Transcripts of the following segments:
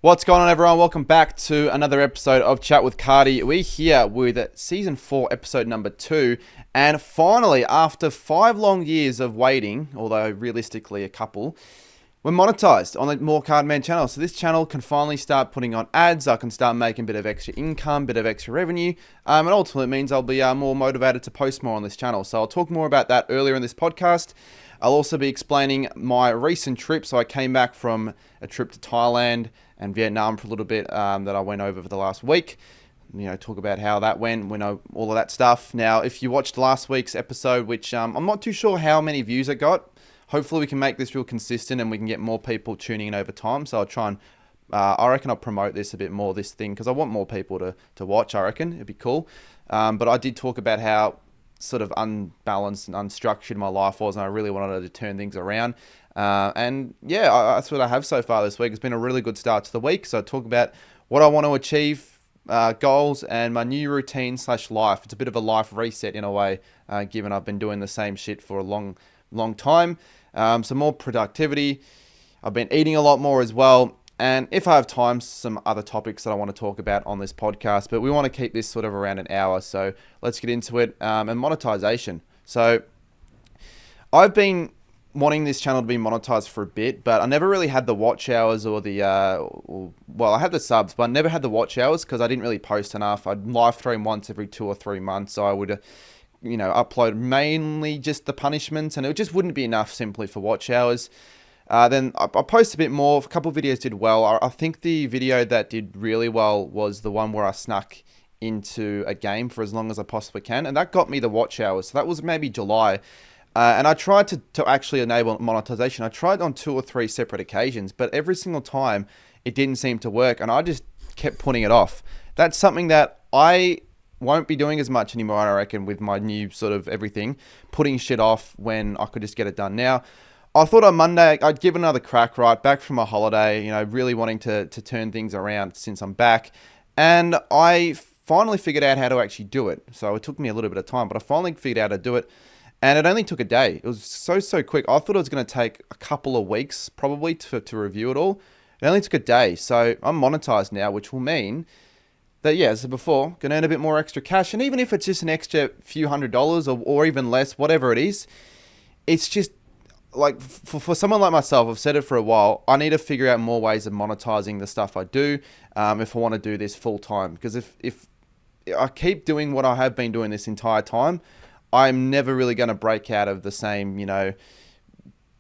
What's going on, everyone? Welcome back to another episode of Chat with Cardy. We're here with Season 4, Episode number 2. And finally, after 5 long years of waiting, although realistically a couple, we're monetized on the More Card Man channel. So this channel can finally start putting on ads. I can start making a bit of extra income, bit of extra revenue. And ultimately it means I'll be more motivated to post more on this channel. So I'll talk more about that earlier in this podcast. I'll also be explaining my recent trip. So I came back from a trip to Thailand and Vietnam for a little bit that I went over for the last week. Talk about how that went, all of that stuff. Now, if you watched last week's episode, which I'm not too sure how many views I got, hopefully we can make this real consistent and we can get more people tuning in over time. So I'll try and, I reckon I'll promote this a bit more, this thing, because I want more people to watch, I reckon. It'd be cool. But I did talk about how sort of unbalanced and unstructured my life was, and I really wanted to turn things around. That's what I have so far this week. It's been a really good start to the week. So I talk about what I want to achieve, goals, and my new routine / life. It's a bit of a life reset in a way, given I've been doing the same shit for a long time. Some more productivity. I've been eating a lot more as well. And if I have time, some other topics that I want to talk about on this podcast. But we want to keep this sort of around an hour. So let's get into it. And monetization. So I've been wanting this channel to be monetized for a bit, but I never really had the watch hours or the, I had the subs, but I never had the watch hours because I didn't really post enough. I'd live stream once every 2 or 3 months. So I would, upload mainly just the punishments, and it just wouldn't be enough simply for watch hours. Then I posted a bit more. A couple of videos did well. I think the video that did really well was the one where I snuck into a game for as long as I possibly can. And that got me the watch hours. So that was maybe July. And I tried to actually enable monetization. I tried on 2 or 3 separate occasions, but every single time it didn't seem to work. And I just kept putting it off. That's something that I won't be doing as much anymore, I reckon, with my new sort of everything. Putting shit off when I could just get it done now. I thought on Monday I'd give another crack, right? Back from a holiday, really wanting to turn things around since I'm back. And I finally figured out how to actually do it. So it took me a little bit of time, but I finally figured out how to do it. And it only took a day. It was so quick. I thought it was going to take a couple of weeks probably to review it all. It only took a day. So I'm monetized now, which will mean that, as before, going to earn a bit more extra cash. And even if it's just an extra few $100s or even less, whatever it is, it's just, like, for someone like myself, I've said it for a while, I need to figure out more ways of monetizing the stuff I do if I want to do this full time. Because if I keep doing what I have been doing this entire time, I'm never really going to break out of the same,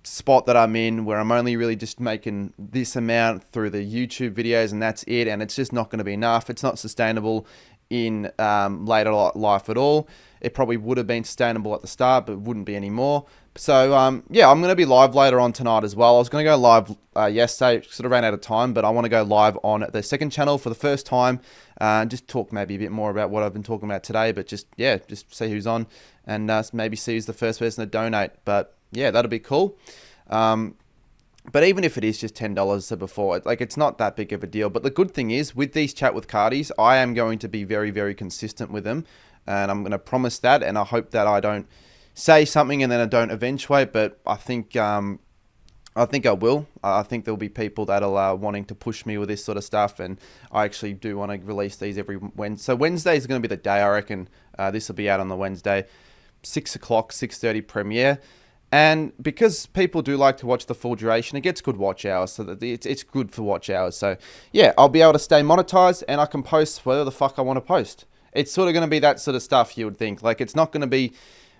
spot that I'm in, where I'm only really just making this amount through the YouTube videos and that's it. And it's just not going to be enough. It's not sustainable in later life at all. It probably would have been sustainable at the start, but it wouldn't be anymore. So, I'm going to be live later on tonight as well. I was going to go live yesterday, sort of ran out of time, but I want to go live on the second channel for the first time and just talk maybe a bit more about what I've been talking about today, but just see who's on and maybe see who's the first person to donate. But yeah, that'll be cool. But even if it is just $10 to before, it's not that big of a deal. But the good thing is, with these Chat with Cardys, I am going to be very, very consistent with them. And I'm going to promise that. And I hope that I don't say something and then I don't eventuate. But I think I will. I think there'll be people that are wanting to push me with this sort of stuff. And I actually do want to release these every Wednesday. So Wednesday is going to be the day, I reckon. This will be out on the Wednesday, 6 o'clock, 6:30 premiere. And because people do like to watch the full duration, it gets good watch hours, so that it's good for watch hours. So yeah, I'll be able to stay monetized and I can post whatever the fuck I want to post. It's sort of going to be that sort of stuff, you would think. Like, it's not going to be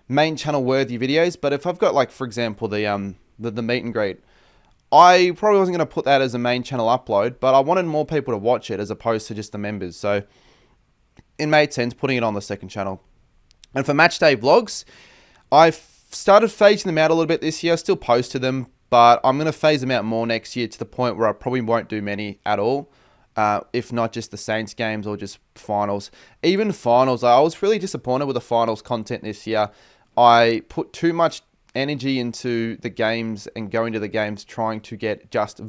main channel worthy videos, but if I've got, like, for example, the meet and greet, I probably wasn't going to put that as a main channel upload, but I wanted more people to watch it as opposed to just the members. So it made sense putting it on the second channel. And for match day vlogs, I've started phasing them out a little bit this year. I still post to them, but I'm going to phase them out more next year to the point where I probably won't do many at all. If not just the Saints games or just finals. Even finals, I was really disappointed with the finals content this year. I put too much energy into the games and going to the games trying to get just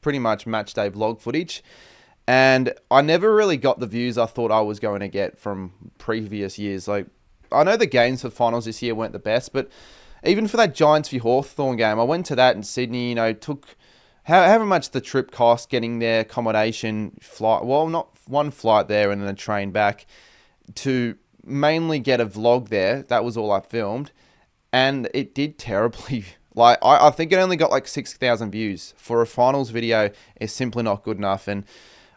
pretty much match day vlog footage. And I never really got the views I thought I was going to get from previous years. Like, I know the games for finals this year weren't the best, but even for that Giants v Hawthorn game, I went to that in Sydney, took however much the trip cost, getting there, accommodation, flight, well, not one flight there and then a train back, to mainly get a vlog there. That was all I filmed, and it did terribly. Like, I think it only got like 6,000 views. For a finals video, it's simply not good enough. And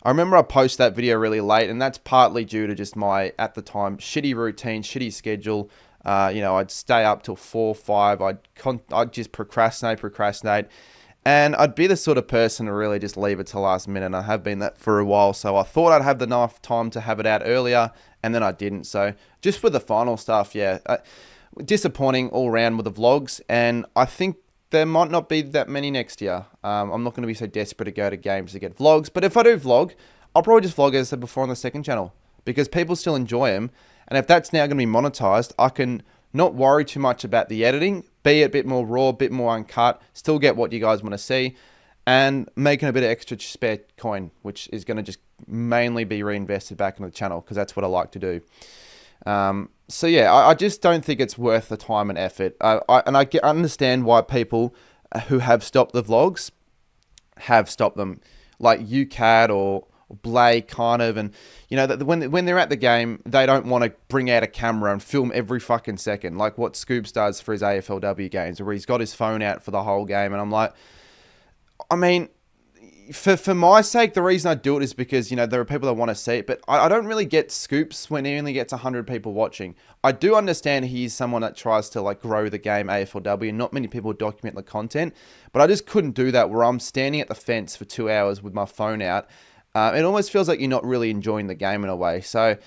I remember I posted that video really late, and that's partly due to just my, at the time, shitty routine, shitty schedule. I'd stay up till 4, 5. I'd just procrastinate. And I'd be the sort of person to really just leave it to last minute. And I have been that for a while. So I thought I'd have enough time to have it out earlier, and then I didn't. So just with the final stuff, yeah. Disappointing all round with the vlogs, and I think there might not be that many next year. I'm not going to be so desperate to go to games to get vlogs, but if I do vlog, I'll probably just vlog as I said before on the second channel, because people still enjoy them, and if that's now going to be monetized, I can not worry too much about the editing, be a bit more raw, a bit more uncut, still get what you guys want to see, and making a bit of extra spare coin, which is going to just mainly be reinvested back into the channel, because that's what I like to do. So yeah, I just don't think it's worth the time and effort. I understand why people who have stopped the vlogs have stopped them, like UCAD or Blake kind of, and when they're at the game, they don't want to bring out a camera and film every fucking second, like what Scoops does for his AFLW games, where he's got his phone out for the whole game, and I'm like, I mean, for my sake, the reason I do it is because, there are people that want to see it, but I don't really get Scoops when he only gets 100 people watching. I do understand he's someone that tries to grow the game AFLW, and not many people document the content, but I just couldn't do that where I'm standing at the fence for 2 hours with my phone out. It almost feels like you're not really enjoying the game in a way. So,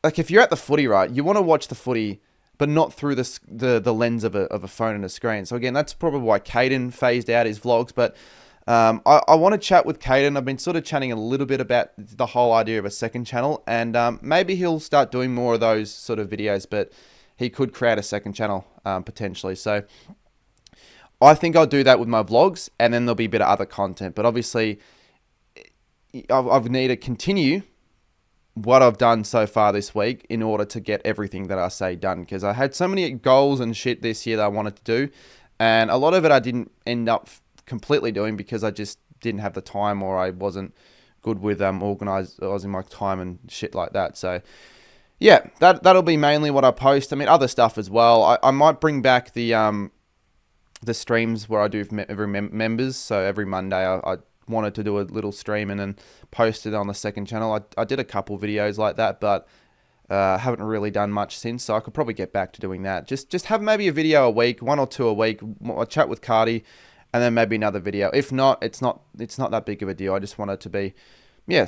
if you're at the footy, right, you want to watch the footy, but not through the lens of a phone and a screen. So again, that's probably why Caden phased out his vlogs, but I want to chat with Caden. I've been sort of chatting a little bit about the whole idea of a second channel, and maybe he'll start doing more of those sort of videos, but he could create a second channel potentially. So I think I'll do that with my vlogs, and then there'll be a bit of other content. But obviously, I've need to continue what I've done so far this week in order to get everything that I say done, because I had so many goals and shit this year that I wanted to do, and a lot of it I didn't end up completely doing because I just didn't have the time, or I wasn't good with organising my time and shit like that. So yeah, that'll be mainly what I post. I mean, other stuff as well. I might bring back the streams where I do every members. So every Monday I wanted to do a little stream and then post it on the second channel. I did a couple videos like that, but haven't really done much since, so I could probably get back to doing that. Just have maybe a video a week, 1 or 2 a week. I chat with Cardy, and then maybe another video. If not, it's not that big of a deal. I just want it to be,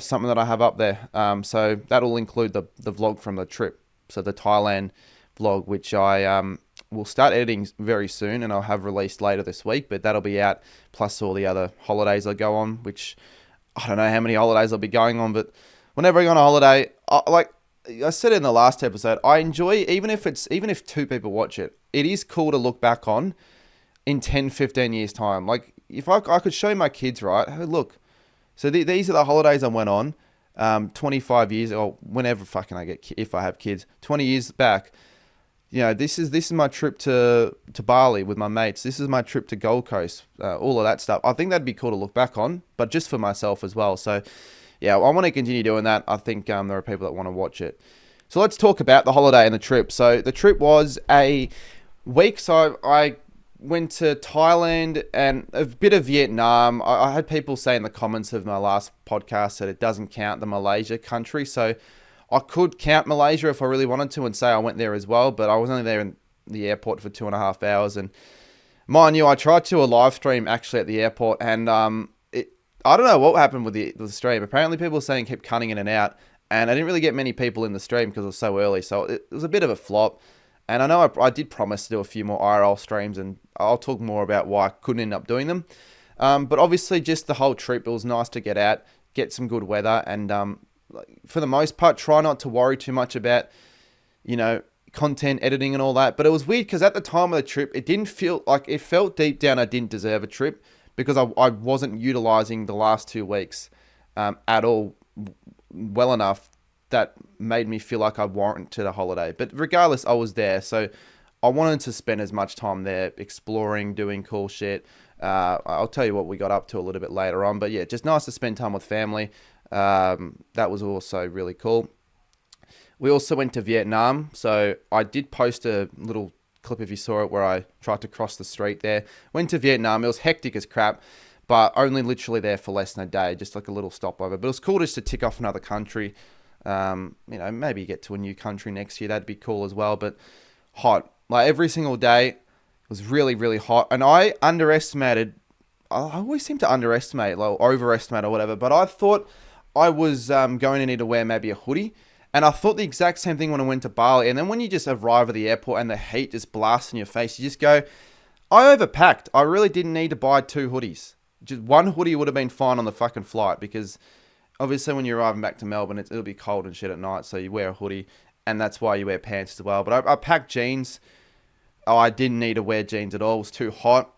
something that I have up there. So that'll include the vlog from the trip. So the Thailand vlog, which I will start editing very soon, and I'll have released later this week. But that'll be out, plus all the other holidays I go on, which I don't know how many holidays I'll be going on. But whenever I go on a holiday, like I said in the last episode, I enjoy, even if 2 people watch it, it is cool to look back on in 10, 15 years time. Like, if I could show my kids, right, hey, look, so these are the holidays I went on 25 years, or whenever fucking I get, if I have kids, 20 years back. This is my trip to Bali with my mates. This is my trip to Gold Coast, all of that stuff. I think that'd be cool to look back on, but just for myself as well. So yeah, I want to continue doing that. I think there are people that want to watch it. So let's talk about the holiday and the trip. So the trip was a week. So I went to Thailand and a bit of Vietnam. I had people say in the comments of my last podcast that it doesn't count the Malaysia country. So I could count Malaysia if I really wanted to and say I went there as well, but I was only there in the airport for 2.5 hours. And mind you, I tried to a live stream actually at the airport, and I don't know what happened with the stream. Apparently people were saying kept cutting in and out, and I didn't really get many people in the stream because it was so early. So it was a bit of a flop. And I know I did promise to do a few more IRL streams, and I'll talk more about why I couldn't end up doing them. But obviously just the whole trip, it was nice to get out, get some good weather, and for the most part, try not to worry too much about, content editing and all that. But it was weird because at the time of the trip, it felt deep down I didn't deserve a trip, because I wasn't utilizing the last 2 weeks at all well enough. That made me feel like I warranted a holiday. But regardless, I was there. So I wanted to spend as much time there exploring, doing cool shit, I'll tell you what we got up to a little bit later on. But yeah, just nice to spend time with family. That was also really cool. We also went to Vietnam. So I did post a little clip, if you saw it, where I tried to cross the street there. Went to Vietnam. It was hectic as crap, but only literally there for less than a day, just like a little stopover. But it was cool just to tick off another country. Maybe get to a new country next year. That'd be cool as well. But hot, like every single day, it was really, really hot. And I always seem to underestimate, like overestimate or whatever. But I thought I was going to need to wear maybe a hoodie. And I thought the exact same thing when I went to Bali. And then when you just arrive at the airport and the heat just blasts in your face, you just go, I overpacked. I really didn't need to buy 2 hoodies. Just one hoodie would have been fine on the fucking flight, because obviously when you're arriving back to Melbourne, it'll be cold and shit at night. So you wear a hoodie, and that's why you wear pants as well. But I packed jeans. Oh, I didn't need to wear jeans at all. It was too hot.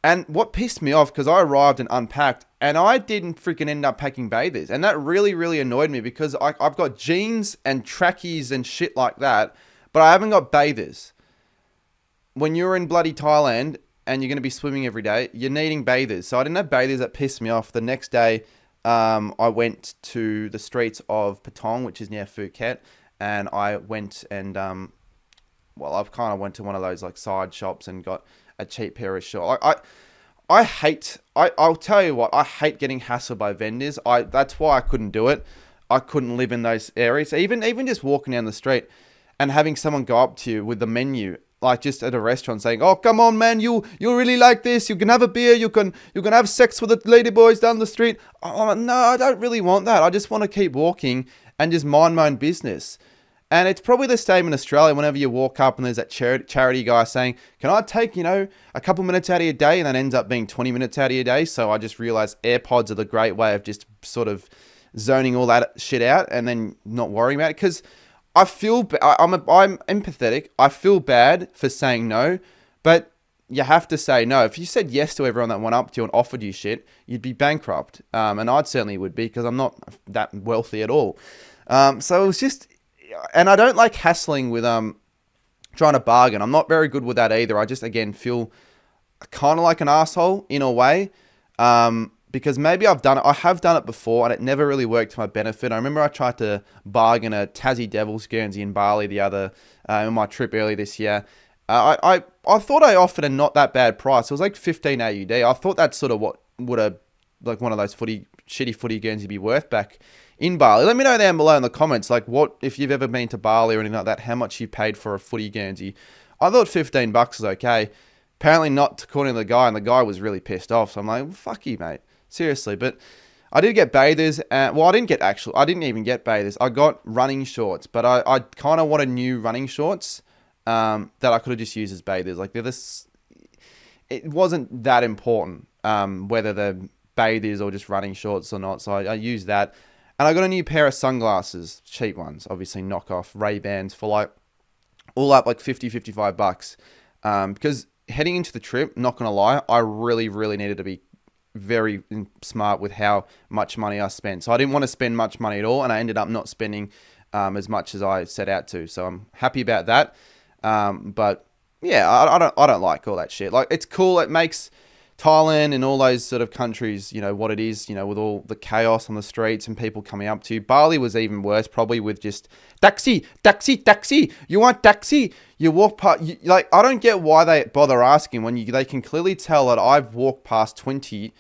And what pissed me off, because I arrived and unpacked, and I didn't freaking end up packing bathers. And that really, really annoyed me, because I've got jeans and trackies and shit like that, but I haven't got bathers. When you're in bloody Thailand and you're going to be swimming every day, you're needing bathers. So I didn't have bathers. That pissed me off. The next day, I went to the streets of Patong, which is near Phuket, and I went and, I've kind of went to one of those like side shops and got a cheap pair of shorts. I'll tell you what, I hate getting hassled by vendors. That's why I couldn't do it. I couldn't live in those areas. Even just walking down the street and having someone go up to you with the menu, like just at a restaurant, saying, "Oh, come on, man, you really like this. You can have a beer. You can have sex with the ladyboys down the street." Oh, no, I don't really want that. I just want to keep walking and just mind my own business. And it's probably the same in Australia. Whenever you walk up and there's that charity guy saying, "Can I take, a couple minutes out of your day?" And that ends up being 20 minutes out of your day. So I just realized AirPods are the great way of just sort of zoning all that shit out and then not worrying about it. Because I'm empathetic. I feel bad for saying no, but you have to say no. If you said yes to everyone that went up to you and offered you shit, you'd be bankrupt. And I certainly would be, because I'm not that wealthy at all. So it was just... And I don't like hassling with trying to bargain. I'm not very good with that either. I just, again, feel kind of like an asshole in a way, because maybe I have done it before, and it never really worked to my benefit. I remember I tried to bargain a Tassie Devils Guernsey in Bali on my trip earlier this year. I thought I offered a not that bad price. It was like 15 AUD. I thought that's sort of what would a like one of those shitty footy Guernsey be worth back in Bali. Let me know down below in the comments, like, what, if you've ever been to Bali or anything like that, how much you paid for a footy Guernsey. I thought $15 was okay. Apparently not, according to the guy, and the guy was really pissed off. So I'm like, well, fuck you, mate. Seriously. But I did get bathers. I didn't even get bathers. I got running shorts, but I kind of wanted new running shorts that I could have just used as bathers. Like, it wasn't that important whether they're bathers or just running shorts or not. So I used that. And I got a new pair of sunglasses, cheap ones, obviously knockoff Ray-Bans, for like all up like $50-$55. Because heading into the trip, not gonna lie, I really, really needed to be very smart with how much money I spent. So I didn't want to spend much money at all, and I ended up not spending as much as I set out to. So I'm happy about that. But yeah, I don't like all that shit. Like, it's cool. It makes Thailand and all those sort of countries, what it is, with all the chaos on the streets and people coming up to you. Bali was even worse, probably, with just taxi, taxi, taxi. You want taxi? You walk past. I don't get why they bother asking when they can clearly tell that I've walked past 20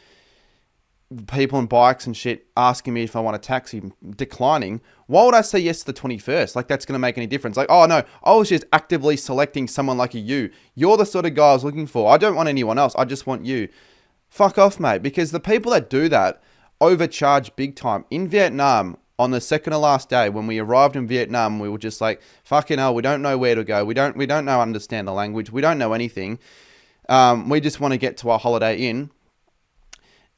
people on bikes and shit asking me if I want a taxi, declining. Why would I say yes to the 21st? Like, that's going to make any difference? Like, oh no, I was just actively selecting someone like you. You're the sort of guy I was looking for. I don't want anyone else. I just want you. Fuck off, mate. Because the people that do that overcharge big time. In Vietnam, on the second to last day, when we arrived in Vietnam, we were just like, fucking hell, we don't know where to go. We don't know understand the language. We don't know anything. We just want to get to our Holiday Inn.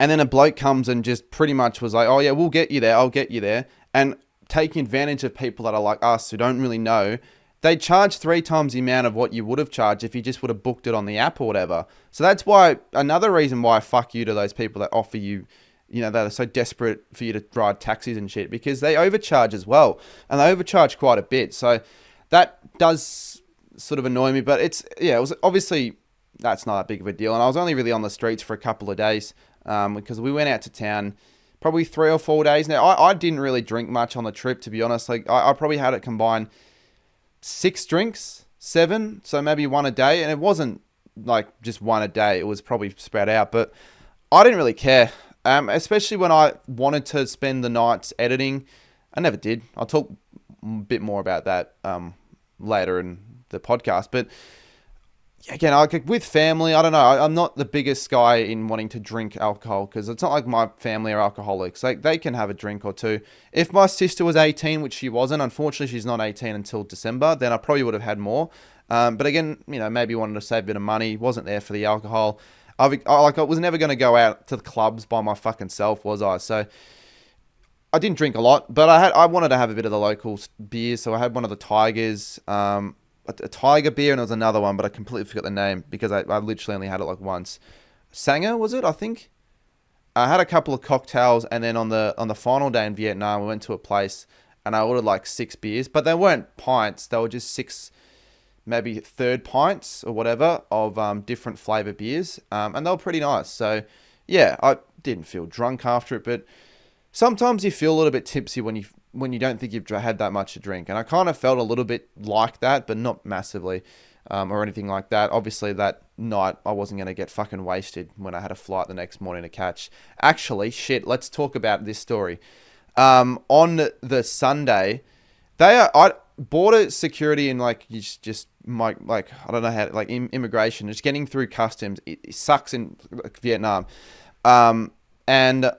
And then a bloke comes and just pretty much was like, oh yeah, we'll get you there. I'll get you there. And taking advantage of people that are like us who don't really know, they charge 3 times the amount of what you would have charged if you just would have booked it on the app or whatever. So that's why, another reason why, fuck you to those people that offer you, that are so desperate for you to ride taxis and shit, because they overcharge as well. And they overcharge quite a bit. So that does sort of annoy me. But it was obviously that's not that big of a deal. And I was only really on the streets for a couple of days because we went out to town probably 3 or 4 days. Now, I didn't really drink much on the trip, to be honest. Like, I probably had it combined 6 drinks, 7, so maybe one a day. And it wasn't like just one a day. It was probably spread out. But I didn't really care, especially when I wanted to spend the nights editing. I never did. I'll talk a bit more about that later in the podcast. But again, with family, I don't know. I'm not the biggest guy in wanting to drink alcohol because it's not like my family are alcoholics. Like, they can have a drink or two. If my sister was 18, which she wasn't, unfortunately she's not 18 until December, then I probably would have had more. But again, maybe wanted to save a bit of money. Wasn't there for the alcohol. I was never going to go out to the clubs by my fucking self, was I? So I didn't drink a lot, but I wanted to have a bit of the local beers. So I had one of the Tigers, a Tiger beer, and there was another one, but I completely forgot the name because I literally only had it like once. Sanger, was it? I think. I had a couple of cocktails, and then on the final day in Vietnam, we went to a place, and I ordered like 6 beers, but they weren't pints. They were just 6, maybe third pints or whatever of different flavour beers, and they were pretty nice. So, yeah, I didn't feel drunk after it, but sometimes you feel a little bit tipsy when you don't think you've had that much to drink. And I kind of felt a little bit like that, but not massively or anything like that. Obviously, that night I wasn't going to get fucking wasted when I had a flight the next morning to catch. Actually, let's talk about this story. On the Sunday, border security and like I don't know how, like immigration, just getting through customs, it sucks in Vietnam. And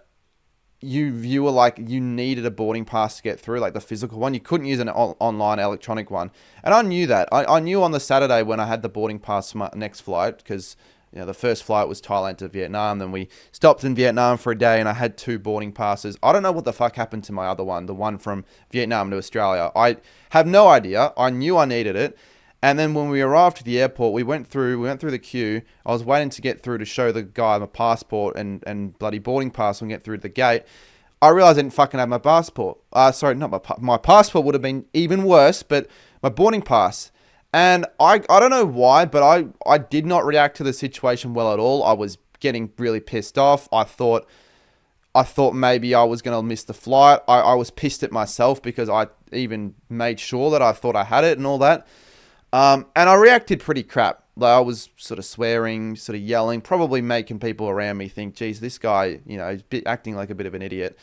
you were like, you needed a boarding pass to get through, like the physical one. You couldn't use an online electronic one. And I knew that. I knew on the Saturday when I had the boarding pass for my next flight, because the first flight was Thailand to Vietnam. Then we stopped in Vietnam for a day and I had 2 boarding passes. I don't know what the fuck happened to my other one, the one from Vietnam to Australia. I have no idea. I knew I needed it. And then when we arrived at the airport, we went through the queue. I was waiting to get through to show the guy my passport and bloody boarding pass and get through to the gate. I realized I didn't fucking have my passport. Sorry, not my passport would have been even worse, but my boarding pass. And I don't know why, but I did not react to the situation well at all. I was getting really pissed off. I thought maybe I was going to miss the flight. I was pissed at myself because I even made sure that I thought I had it and all that. And I reacted pretty crap. Like, I was sort of swearing, sort of yelling, probably making people around me think, geez, this guy, is acting like a bit of an idiot.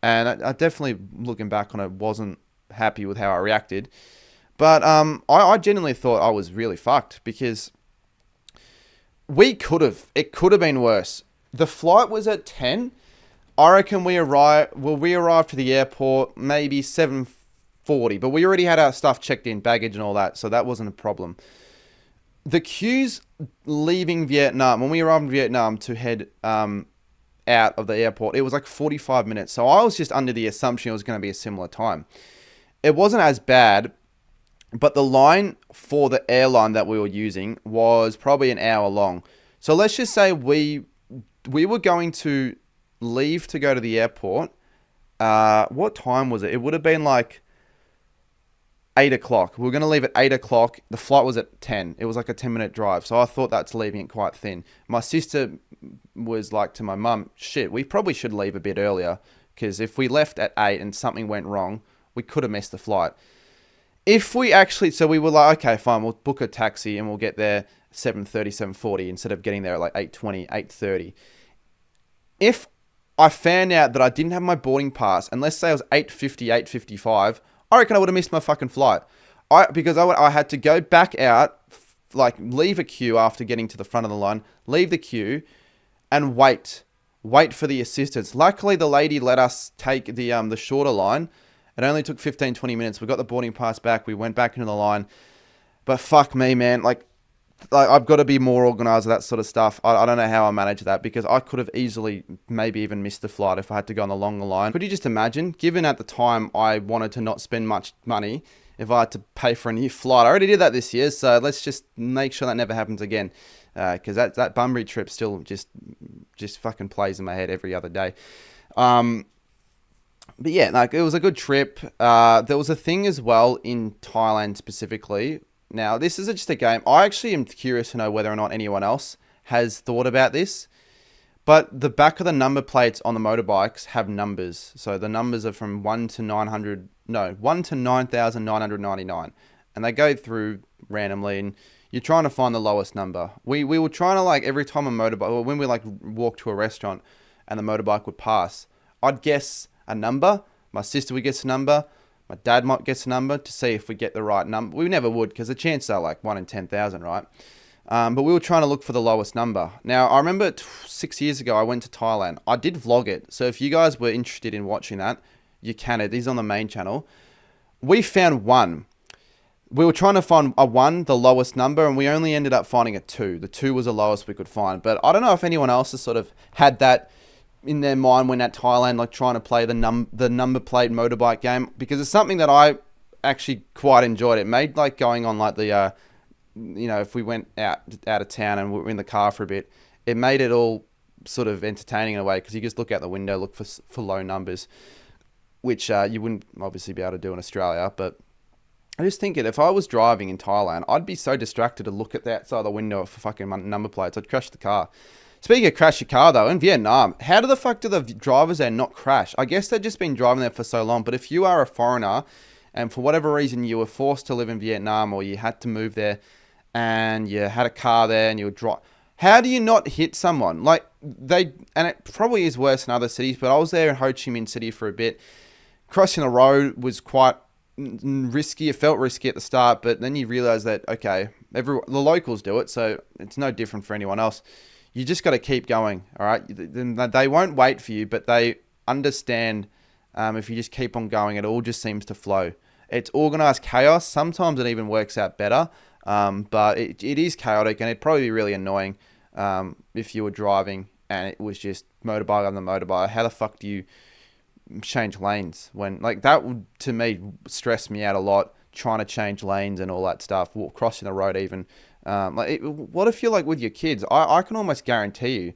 And I definitely, looking back on it, wasn't happy with how I reacted. But I genuinely thought I was really fucked because it could have been worse. The flight was at 10. I reckon we arrived to the airport maybe 7:40, but we already had our stuff checked in, baggage and all that, so that wasn't a problem. The queues leaving Vietnam, when we arrived in Vietnam to head out of the airport, it was like 45 minutes. So I was just under the assumption it was going to be a similar time. It wasn't as bad, but the line for the airline that we were using was probably an hour long. So let's just say we were going to leave to go to the airport. What time was it? It would have been like 8 o'clock. We were going to leave at 8 o'clock. The flight was at 10. It was like a 10-minute drive. So I thought that's leaving it quite thin. My sister was like to my mum, shit, we probably should leave a bit earlier because if we left at 8 and something went wrong, we could have missed the flight. So we were like, okay, fine, we'll book a taxi and we'll get there 7:30, 7:40 instead of getting there at like 8:20, 8:30. If I found out that I didn't have my boarding pass, and let's say it was 8:50, 8:55, I reckon I would have missed my fucking flight. Because I had to go back out, like leave a queue after getting to the front of the line, leave the queue, and wait for the assistance. Luckily, the lady let us take the shorter line. It only took 15, 20 minutes. We got the boarding pass back. We went back into the line. But fuck me, man. Like I've got to be more organized with that sort of stuff. I don't know how I managed that because I could have easily maybe even missed the flight if I had to go on the longer line. Could you just imagine, given at the time I wanted to not spend much money, if I had to pay for a new flight? I already did that this year, so let's just make sure that never happens again. Because that Bunbury trip still just fucking plays in my head every other day. But yeah, like it was a good trip. There was a thing as well in Thailand specifically. Now, this is just a game. I actually am curious to know whether or not anyone else has thought about this. But the back of the number plates on the motorbikes have numbers. So the numbers are from 1 to 9,999. And they go through randomly, and you're trying to find the lowest number. We were trying to, like, every time a motorbike, or when we, like, walk to a restaurant and the motorbike would pass, I'd guess a number. My sister would guess a number. My dad might guess a number to see if we get the right number. We never would, because the chances are like 1 in 10,000, right? But we were trying to look for the lowest number. Now, I remember 6 years ago, I went to Thailand. I did vlog it. So if you guys were interested in watching that, you can. It is on the main channel. We found 1. We were trying to find a 1, the lowest number, and we only ended up finding a 2. The 2 was the lowest we could find. But I don't know if anyone else has sort of had that in their mind when at Thailand, like trying to play the number plate motorbike game, because it's something that I actually quite enjoyed. It made like going on like the, if we went out of town and we were in the car for a bit, it made it all sort of entertaining in a way, because you just look out the window, look for low numbers, which you wouldn't obviously be able to do in Australia. But I just think if I was driving in Thailand, I'd be so distracted to look at the outside of the window for fucking number plates, I'd crash the car. Speaking of crash your car, though, in Vietnam, how the fuck do the drivers there not crash? I guess they've just been driving there for so long, but if you are a foreigner and for whatever reason you were forced to live in Vietnam, or you had to move there and you had a car there and you would drive, how do you not hit someone? Like, and it probably is worse in other cities, but I was there in Ho Chi Minh City for a bit. Crossing the road was quite risky. It felt risky at the start, but then you realize that, okay, the locals do it, so it's no different for anyone else. You just got to keep going, all right? They won't wait for you, but they understand if you just keep on going, it all just seems to flow. It's organized chaos. Sometimes it even works out better, but it is chaotic, and it'd probably be really annoying if you were driving and it was just motorbike on the motorbike. How the fuck do you change lanes when, like, that would, to me, stress me out a lot, trying to change lanes and all that stuff, crossing the road even. What if you're like with your kids? I can almost guarantee you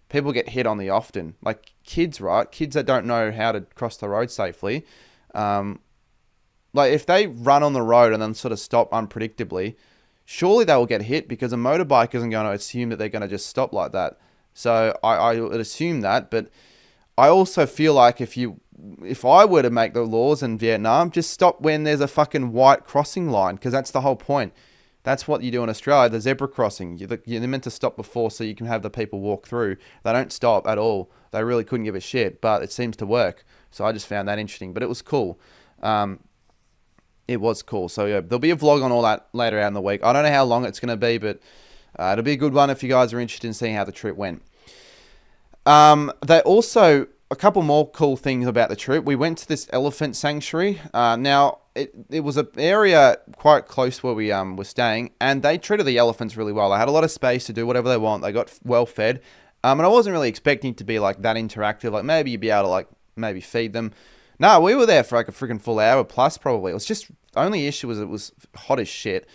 people get hit on the often. Like kids, right? Kids that don't know how to cross the road safely. Like if they run on the road and then sort of stop unpredictably, surely they will get hit, because a motorbike isn't going to assume that they're going to just stop like that. So I would assume that, but I also feel like if I were to make the laws in Vietnam, just stop when there's a fucking white crossing line, because that's the whole point. That's what you do in Australia, the zebra crossing. You're meant to stop before so you can have the people walk through. They don't stop at all. They really couldn't give a shit, but it seems to work. So I just found that interesting, but it was cool. It was cool. So yeah, there'll be a vlog on all that later out in the week. I don't know how long it's going to be, but it'll be a good one if you guys are interested in seeing how the trip went. They also, a couple more cool things about the trip. We went to this elephant sanctuary. Now, it was an area quite close where we were staying, and they treated the elephants really well. They had a lot of space to do whatever they want. They got well fed. And I wasn't really expecting it to be like that interactive. Like maybe you'd be able to like maybe feed them. No, we were there for like a freaking full hour plus probably. It was just, the only issue was it was hot as shit.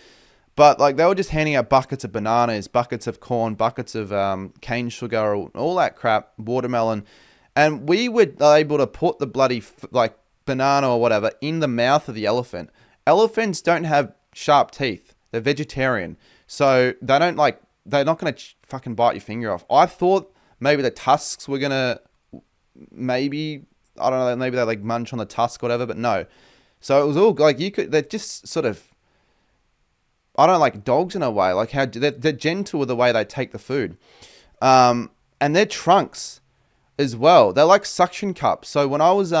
But like they were just handing out buckets of bananas, buckets of corn, buckets of cane sugar, all that crap, watermelon. And we were able to put the bloody like banana or whatever in the mouth of the elephant. Elephants don't have sharp teeth. They're vegetarian. So they're not going to fucking bite your finger off. I thought maybe the tusks were going to maybe they like munch on the tusk or whatever, but no. So it was all like they're just sort of, I don't know, like dogs in a way, like how they're gentle with the way they take the food. And their trunks as well, they're like suction cups. So when I was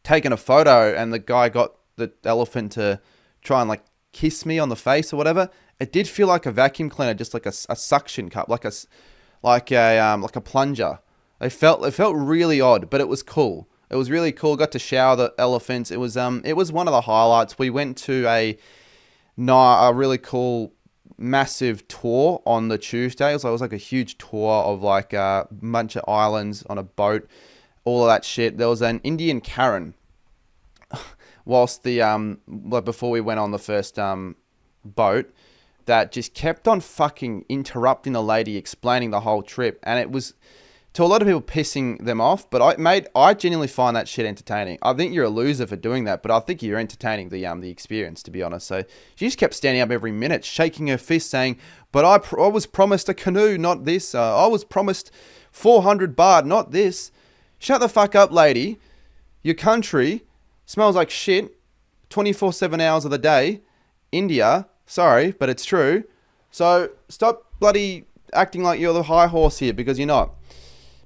taking a photo and the guy got the elephant to try and like kiss me on the face or whatever, it did feel like a vacuum cleaner, just like a suction cup, like a plunger. It felt really odd, but it was cool. It was really cool. Got to shower the elephants. It was one of the highlights. We went to a really cool massive tour on the Tuesday. So it was like a huge tour of like a bunch of islands on a boat, all of that shit. There was an Indian Karen whilst before we went on the first boat, that just kept on fucking interrupting the lady explaining the whole trip. And it was, to a lot of people pissing them off, but I genuinely find that shit entertaining. I think you're a loser for doing that, but I think you're entertaining the experience, to be honest. So she just kept standing up every minute, shaking her fist, saying, "But I was promised a canoe, not this. I was promised 400 baht, not this." Shut the fuck up, lady. Your country smells like shit 24/7 hours of the day. India, sorry, but it's true. So stop bloody acting like you're the high horse here, because you're not.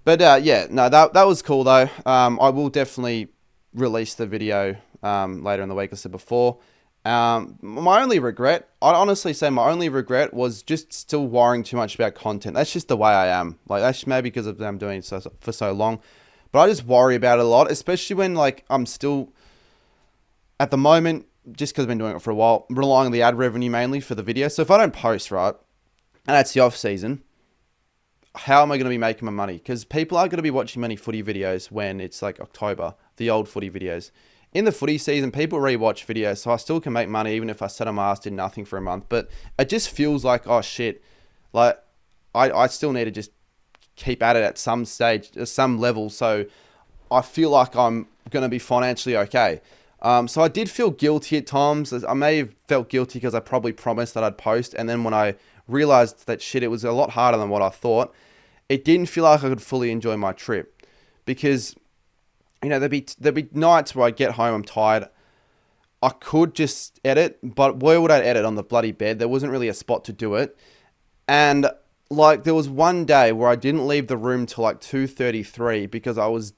But yeah, no, that was cool though. I will definitely release the video later in the week, as I said before. My only regret, I'd honestly say my only regret was just still worrying too much about content. That's just the way I am. Like, that's maybe because I'm doing it for so long. But I just worry about it a lot, especially when like I'm still, at the moment, just because I've been doing it for a while, relying on the ad revenue mainly for the video. So if I don't post, right, and that's the off season, how am I going to be making my money? Because people aren't going to be watching many footy videos when it's like October, the old footy videos. In the footy season, people rewatch videos, so I still can make money even if I sat on my ass, did nothing for a month. But it just feels like, oh shit, like I still need to just keep at it at some stage, at some level, so I feel like I'm going to be financially okay. So I did feel guilty at times. I may have felt guilty because I probably promised that I'd post, and then when I realized that shit, it was a lot harder than what I thought. It didn't feel like I could fully enjoy my trip, because, you know, there'd be nights where I get home, I'm tired. I could just edit, but where would I edit? On the bloody bed? There wasn't really a spot to do it. And like, there was one day where I didn't leave the room till like 2:33 because I was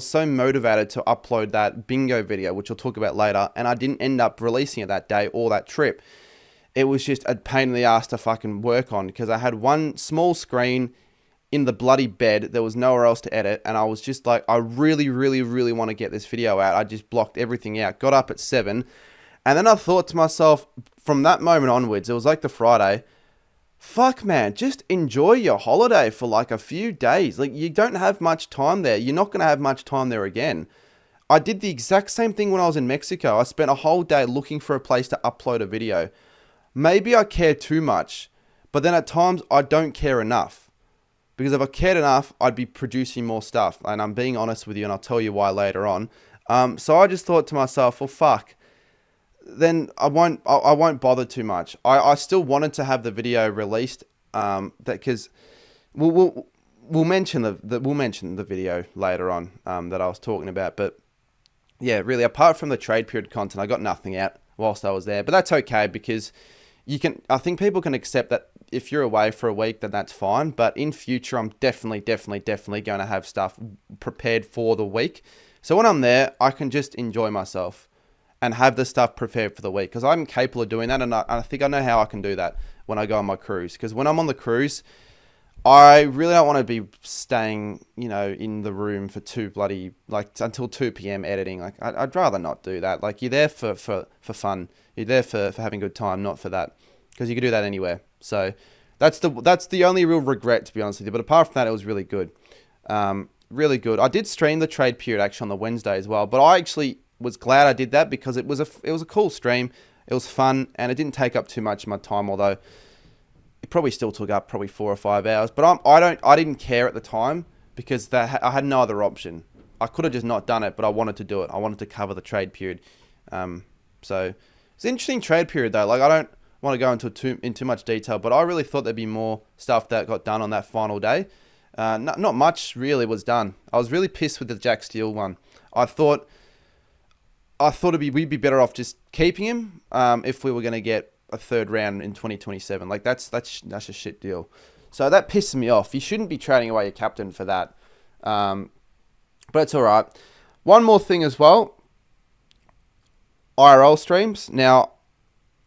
so motivated to upload that bingo video, which we'll talk about later, and I didn't end up releasing it that day or that trip. It was just a pain in the ass to fucking work on, because I had one small screen in the bloody bed. There was nowhere else to edit, and I was just like, I really, really, really want to get this video out. I just blocked everything out, got up at 7, and then I thought to myself, from that moment onwards, it was like the Friday, fuck man, just enjoy your holiday for like a few days. Like, you don't have much time there. You're not going to have much time there again. I did the exact same thing when I was in Mexico. I spent a whole day looking for a place to upload a video. Maybe I care too much, but then at times I don't care enough. Because if I cared enough, I'd be producing more stuff. And I'm being honest with you, and I'll tell you why later on. So I just thought to myself, well, fuck. Then I won't bother too much. I still wanted to have the video released. Because we'll mention the video later on that I was talking about. But yeah, really, apart from the trade period content, I got nothing out whilst I was there. But that's okay, because I think people can accept that if you're away for a week, then that's fine. But in future, I'm definitely going to have stuff prepared for the week. So when I'm there, I can just enjoy myself and have the stuff prepared for the week, because I'm capable of doing that. And I think I know how I can do that when I go on my cruise. Because when I'm on the cruise, I really don't want to be staying, you know, in the room for until 2 p.m. editing. Like, I'd rather not do that. Like, you're there for fun. You're there for having a good time, not for that. Because you can do that anywhere. So that's the only real regret, to be honest with you. But apart from that, it was really good. Really good. I did stream the trade period actually on the Wednesday as well. But I actually was glad I did that, because it was a cool stream. It was fun, and it didn't take up too much of my time, although it probably still took up probably 4 or 5 hours. But I didn't care at the time, because I had no other option. I could have just not done it, but I wanted to do it. I wanted to cover the trade period. So it's an interesting trade period though. Like, I don't want to go into too much detail, but I really thought there'd be more stuff that got done on that final day. Not much really was done. I was really pissed with the Jack Steele one. I thought we'd be better off just keeping him if we were going to get a third round in 2027. Like, that's a shit deal. So that pisses me off. You shouldn't be trading away your captain for that. But it's all right. One more thing as well. IRL streams. Now,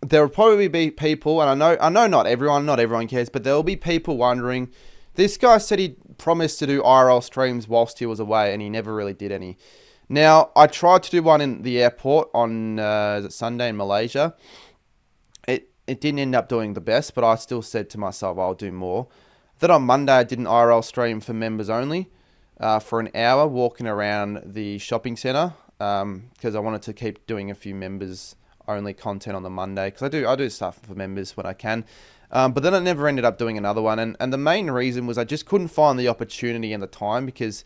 there will probably be people, and I know not everyone cares, but there will be people wondering, this guy said he promised to do IRL streams whilst he was away, and he never really did any. Now, I tried to do one in the airport on Sunday in Malaysia. It didn't end up doing the best, but I still said to myself, I'll do more. Then on Monday, I did an IRL stream for members only for an hour, walking around the shopping centre, because I wanted to keep doing a few members only content on the Monday, because I do stuff for members when I can. But then I never ended up doing another one. And the main reason was I just couldn't find the opportunity and the time because,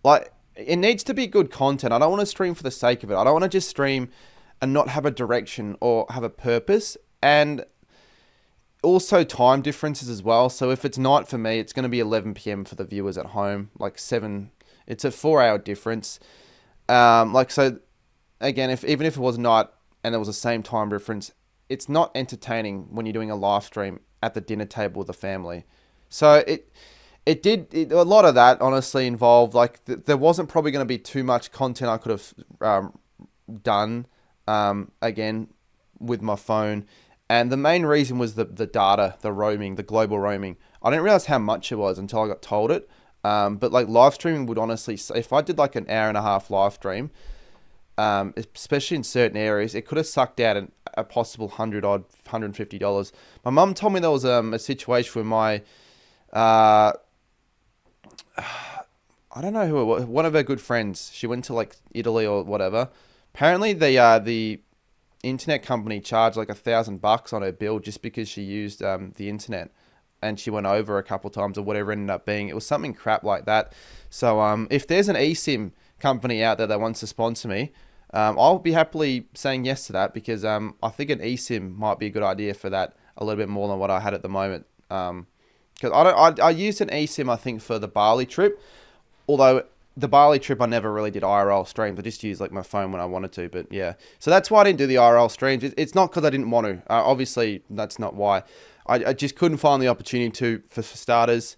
like, it needs to be good content. I don't want to stream for the sake of it. I don't want to just stream and not have a direction or have a purpose. And also time differences as well. So if it's night for me, it's going to be 11 p.m. for the viewers at home, like 7. It's a 4-hour difference. So again, even if it was night and there was the same time difference, it's not entertaining when you're doing a live stream at the dinner table with the family. So a lot of that honestly involved, like, there wasn't probably going to be too much content I could have done again with my phone. And the main reason was the data, the roaming, the global roaming. I didn't realize how much it was until I got told it. But like live streaming would honestly, if I did like an hour and a half live stream, especially in certain areas, it could have sucked out a possible $150. My mum told me there was a situation where my, I don't know who it was, one of her good friends, she went to like Italy or whatever. Apparently the internet company charged like $1,000 on her bill just because she used the internet, and she went over a couple times or whatever it ended up being. It was something crap like that. So if there's an eSIM company out there that wants to sponsor me, I'll be happily saying yes to that, because I think an eSIM might be a good idea for that a little bit more than what I had at the moment. Because I used an eSIM, I think, for the Bali trip, although the Bali trip, I never really did IRL streams. I just used like my phone when I wanted to, but yeah. So that's why I didn't do the IRL streams. It's not because I didn't want to. Obviously, that's not why. I just couldn't find the opportunity to, for starters.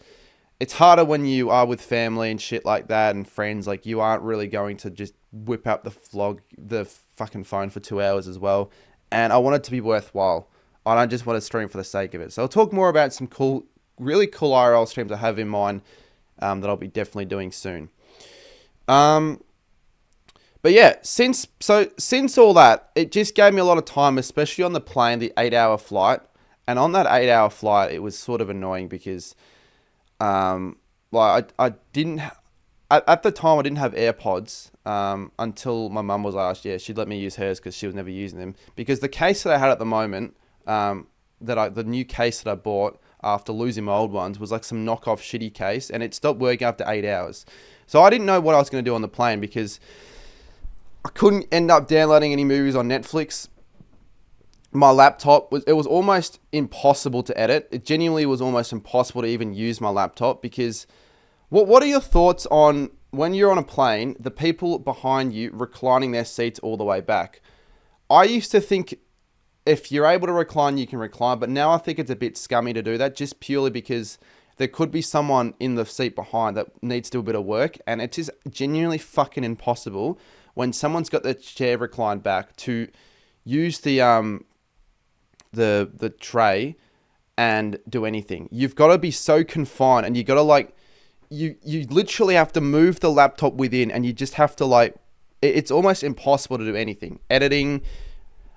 It's harder when you are with family and shit like that and friends. Like, you aren't really going to just whip up the fucking phone for 2 hours as well. And I want it to be worthwhile. I don't just want to stream for the sake of it. So I'll talk more about some really cool IRL streams I have in mind that I'll be definitely doing soon. But yeah, since all that, it just gave me a lot of time, especially on the plane, the 8-hour flight. And on that 8-hour flight, it was sort of annoying because, I didn't, at the time I didn't have AirPods, until my mum was asked, she'd let me use hers because she was never using them. Because the case that I had at the moment, the new case that I bought after losing my old ones was like some knockoff shitty case, and it stopped working after 8 hours. So I didn't know what I was going to do on the plane because I couldn't end up downloading any movies on Netflix. My laptop was almost impossible to edit. It genuinely was almost impossible to even use my laptop because what are your thoughts on when you're on a plane, the people behind you reclining their seats all the way back? I used to think if you're able to recline, you can recline, but now I think it's a bit scummy to do that just purely because there could be someone in the seat behind that needs to do a bit of work, and it's just genuinely fucking impossible when someone's got their chair reclined back to use the tray and do anything. You've got to be so confined, and you got to like you literally have to move the laptop within, and you just have to like it's almost impossible to do anything. Editing.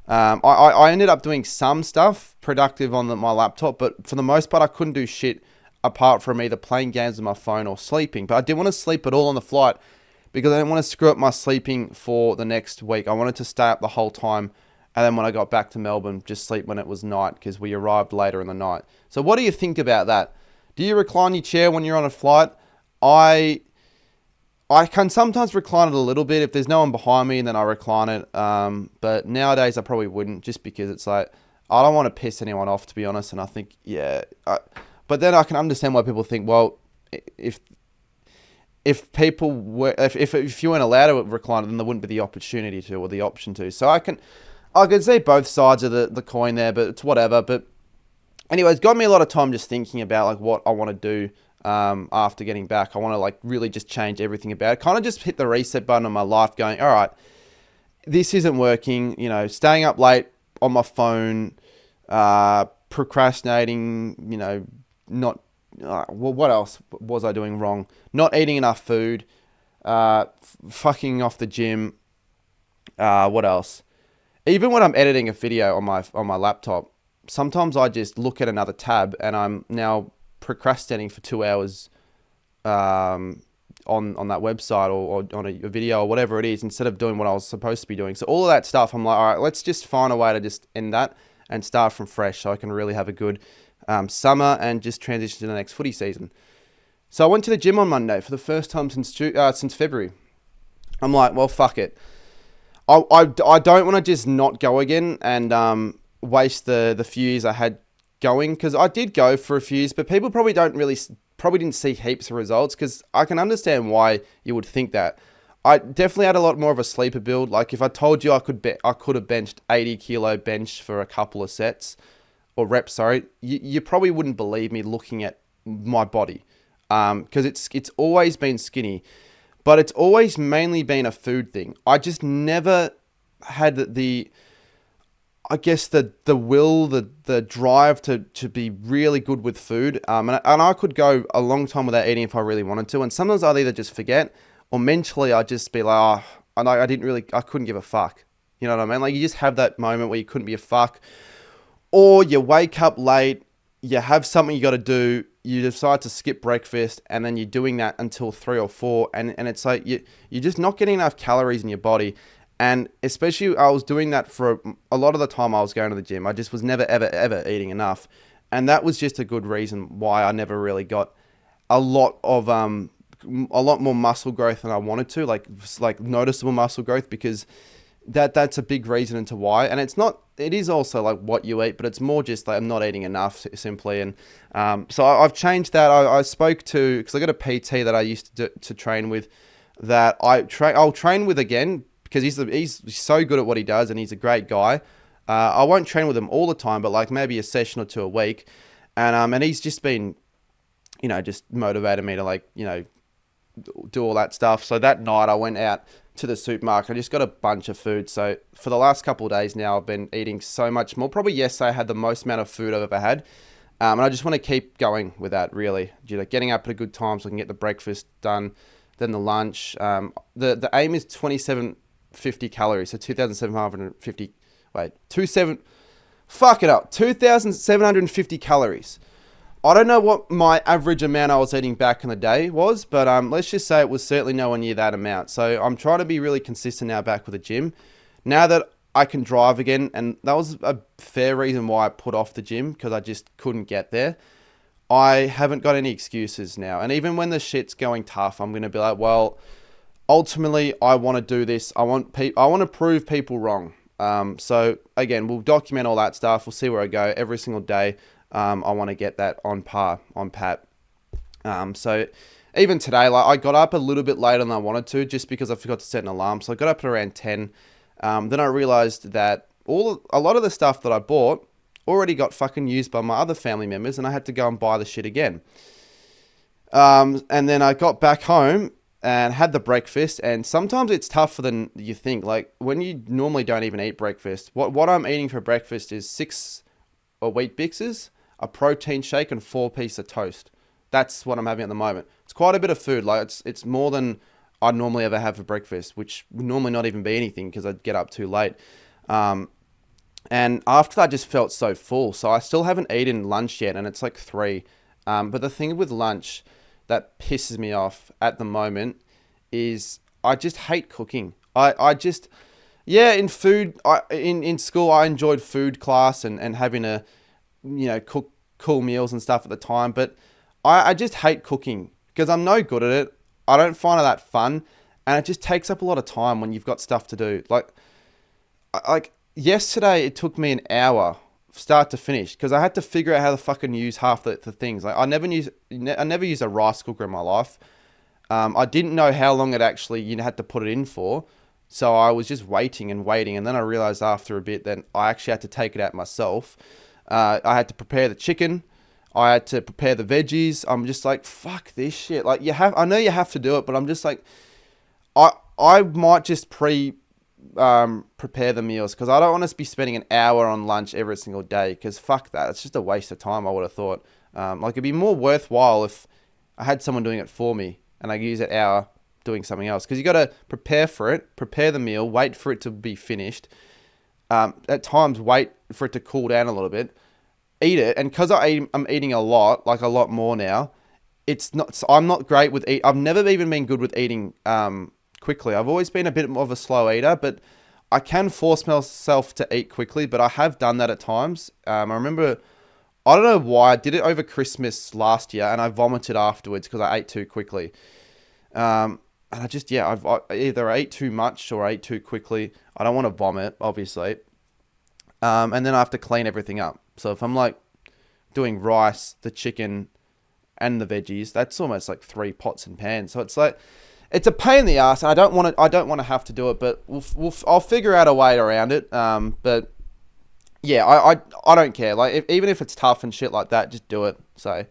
I ended up doing some stuff productive on my laptop, but for the most part, I couldn't do shit apart from either playing games on my phone or sleeping. But I didn't want to sleep at all on the flight because I didn't want to screw up my sleeping for the next week. I wanted to stay up the whole time, and then when I got back to Melbourne, just sleep when it was night because we arrived later in the night. So what do you think about that? Do you recline your chair when you're on a flight? I can sometimes recline it a little bit. If there's no one behind me, then I recline it. But nowadays I probably wouldn't, just because it's like, I don't want to piss anyone off, to be honest. And I think, but then I can understand why people think, well, if people were, if you weren't allowed to recline it, then there wouldn't be the opportunity to, or the option to. So I can see both sides of the coin there, but it's whatever. But anyways, got me a lot of time just thinking about like what I want to do. After getting back, I want to like really just change everything about it. Kind of just hit the reset button on my life going, all right, this isn't working, staying up late on my phone, procrastinating, not, what else was I doing wrong? Not eating enough food, fucking off the gym. What else? Even when I'm editing a video on my laptop, sometimes I just look at another tab and I'm now procrastinating for 2 hours on that website or on a video or whatever it is, instead of doing what I was supposed to be doing. So all of that stuff, I'm like, all right, let's just find a way to just end that and start from fresh so I can really have a good summer and just transition to the next footy season. So I went to the gym on Monday for the first time since February. I'm like, well, fuck it. I don't want to just not go again and waste the few years I had going, because I did go for a few years, but people probably didn't see heaps of results, because I can understand why you would think that. I definitely had a lot more of a sleeper build. Like if I told you I could have benched 80 kilo bench for a couple of sets or reps, sorry, you probably wouldn't believe me looking at my body, because it's always been skinny. But it's always mainly been a food thing. I just never had I guess the will, the drive to be really good with food. And I could go a long time without eating if I really wanted to. And sometimes I'd either just forget, or mentally I'd just be like, oh, I couldn't give a fuck. You know what I mean? Like you just have that moment where you couldn't be a fuck. Or you wake up late, you have something you got to do, you decide to skip breakfast, and then you're doing that until 3 or 4, and it's like you're just not getting enough calories in your body. And especially I was doing that for a lot of the time I was going to the gym. I just was never, ever eating enough. And that was just a good reason why I never really got a lot more muscle growth than I wanted to, like noticeable muscle growth, because that's a big reason into why. And it is also like what you eat, but it's more just like I'm not eating enough simply. And so I've changed that. I spoke to, because I got a PT that I used to train with, that I'll train with again, because he's so good at what he does and he's a great guy. I won't train with him all the time, but like maybe a session or two a week. And he's just been, just motivated me to do all that stuff. So that night I went out to the supermarket. I just got a bunch of food. So for the last couple of days now, I've been eating so much more. Probably yesterday I had the most amount of food I've ever had. And I just want to keep going with that, really. Getting up at a good time so I can get the breakfast done, then the lunch. The aim is 2,750 calories. So 2,750, 2,750 calories. I don't know what my average amount I was eating back in the day was, but let's just say it was certainly nowhere near that amount. So I'm trying to be really consistent now back with the gym. Now that I can drive again, and that was a fair reason why I put off the gym, because I just couldn't get there. I haven't got any excuses now. And even when the shit's going tough, I'm going to be like, well, ultimately I want to do this. I want to prove people wrong. So again, we'll document all that stuff. We'll see where I go every single day. I want to get that on pat. So even today, I got up a little bit later than I wanted to, just because I forgot to set an alarm. So I got up at around 10. Then I realized that a lot of the stuff that I bought already got fucking used by my other family members, and I had to go and buy the shit again. And then I got back home and had the breakfast, and sometimes it's tougher than you think. Like when you normally don't even eat breakfast, what I'm eating for breakfast is 6 wheat Bixes, a protein shake, and 4 pieces of toast. That's what I'm having at the moment. It's quite a bit of food. Like it's more than I'd normally ever have for breakfast, which would normally not even be anything because I'd get up too late. And after that, I just felt so full. So I still haven't eaten lunch yet, and it's like 3. But the thing with lunch that pisses me off at the moment is I just hate cooking. In food, in school, I enjoyed food class and having a, cook cool meals and stuff at the time. But I just hate cooking because I'm no good at it. I don't find it that fun. And it just takes up a lot of time when you've got stuff to do. Like yesterday, it took me an hour start to finish because I had to figure out how to fucking use half the things. Like I never used a rice cooker in my life. I didn't know how long it actually had to put it in for. So I was just waiting. And then I realized after a bit that I actually had to take it out myself. I had to prepare the chicken. I had to prepare the veggies. I'm just like, fuck this shit. Like I know you have to do it, but I'm just like, I might just prepare the meals because I don't want to be spending an hour on lunch every single day because fuck that. It's just a waste of time, I would have thought. It'd be more worthwhile if I had someone doing it for me and I could use that hour doing something else, because you got to prepare for it, prepare the meal, wait for it to be finished. At times, wait for it to cool down a little bit, eat it, and because I'm eating a lot, like a lot more now. I'm not great with eat. I've never even been good with eating quickly. I've always been a bit more of a slow eater, but I can force myself to eat quickly. But I have done that at times. I remember I don't know why. I did it over Christmas last year, and I vomited afterwards because I ate too quickly. And I just, yeah, I either ate too much or I ate too quickly. I don't want to vomit, obviously. And then I have to clean everything up. So if I'm like doing rice, the chicken, and the veggies, that's almost like 3 pots and pans. So it's like, it's a pain in the ass, and I don't want to have to do it, but I'll figure out a way around it. But yeah, I don't care. Like, even if it's tough and shit like that, just do it. So,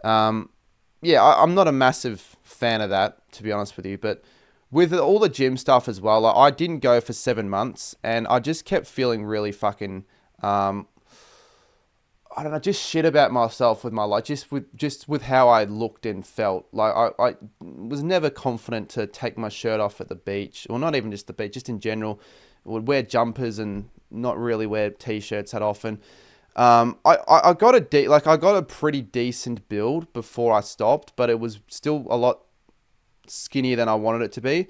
yeah, I'm not a massive fan of that, to be honest with you. But with all the gym stuff as well, like, I didn't go for 7 months, and I just kept feeling really fucking, I don't know, just shit about myself with my life, just with how I looked and felt. Like, I was never confident to take my shirt off at the beach, or not even just the beach, just in general. I would wear jumpers and not really wear t-shirts that often. I got a pretty decent build before I stopped, but it was still a lot skinnier than I wanted it to be.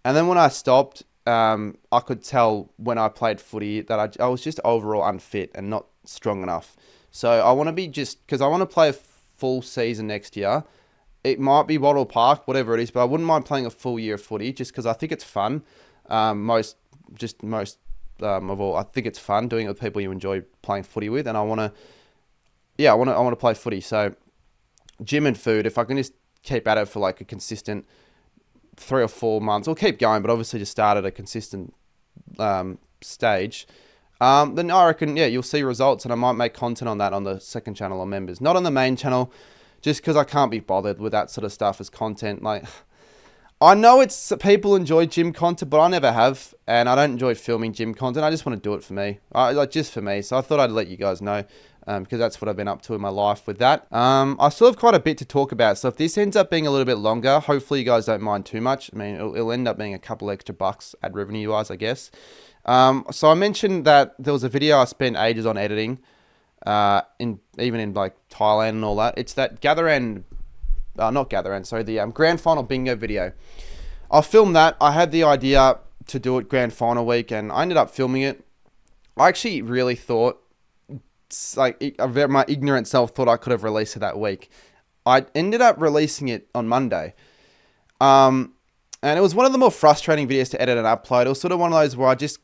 And then when I stopped, I could tell when I played footy that I was just overall unfit and not strong enough. So I want to be because I want to play a full season next year. It might be Wattle Park, whatever it is, but I wouldn't mind playing a full year of footy just because I think it's fun. Most of all, I think it's fun doing it with people you enjoy playing footy with, and I want to play footy. So gym and food, if I can just keep at it for like a consistent 3 or 4 months, or keep going, but obviously just start at a consistent stage. Then I reckon, yeah, you'll see results, and I might make content on that on the second channel or members. Not on the main channel, just because I can't be bothered with that sort of stuff as content. Like, I know people enjoy gym content, but I never have, and I don't enjoy filming gym content. I just want to do it for me, just for me. So I thought I'd let you guys know, because that's what I've been up to in my life with that. I still have quite a bit to talk about, so if this ends up being a little bit longer, hopefully you guys don't mind too much. I mean, it'll end up being a couple extra bucks ad revenue-wise, I guess. So I mentioned that there was a video I spent ages on editing, even in like Thailand and all that. It's that the grand final bingo video. I filmed that. I had the idea to do it grand final week, and I ended up filming it. I actually really thought, my ignorant self thought I could have released it that week. I ended up releasing it on Monday. And it was one of the more frustrating videos to edit and upload. It was sort of one of those where I just,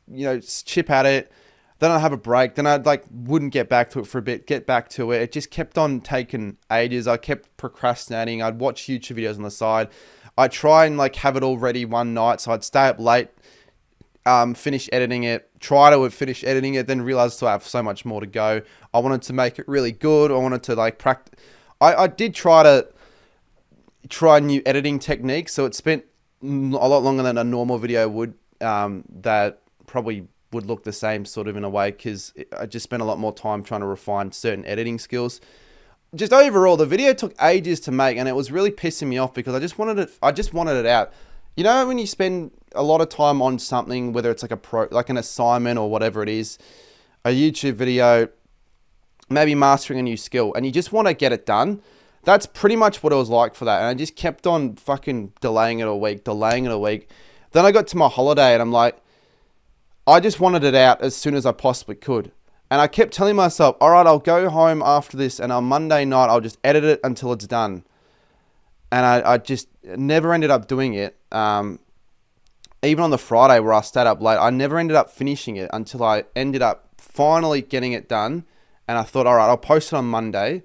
chip at it. Then I'd have a break. Then I'd wouldn't get back to it for a bit, get back to it. It just kept on taking ages. I kept procrastinating. I'd watch YouTube videos on the side. I'd try and have it all ready one night. So I'd stay up late, finish editing it, try to finish editing it, then realize I have so much more to go. I wanted to make it really good. I wanted to practice. I did try new editing techniques. So it spent a lot longer than a normal video would, that probably would look the same sort of in a way, because I just spent a lot more time trying to refine certain editing skills. Just overall, the video took ages to make, and it was really pissing me off because I just wanted it out. You know, when you spend a lot of time on something, whether it's like an assignment or whatever it is, a YouTube video, maybe mastering a new skill, and you just want to get it done. That's pretty much what it was like for that. And I just kept on fucking delaying it a week. Then I got to my holiday, and I'm like, I just wanted it out as soon as I possibly could. And I kept telling myself, all right, I'll go home after this, and on Monday night, I'll just edit it until it's done. And I just never ended up doing it. Even on the Friday where I stayed up late, I never ended up finishing it until I ended up finally getting it done. And I thought, all right, I'll post it on Monday,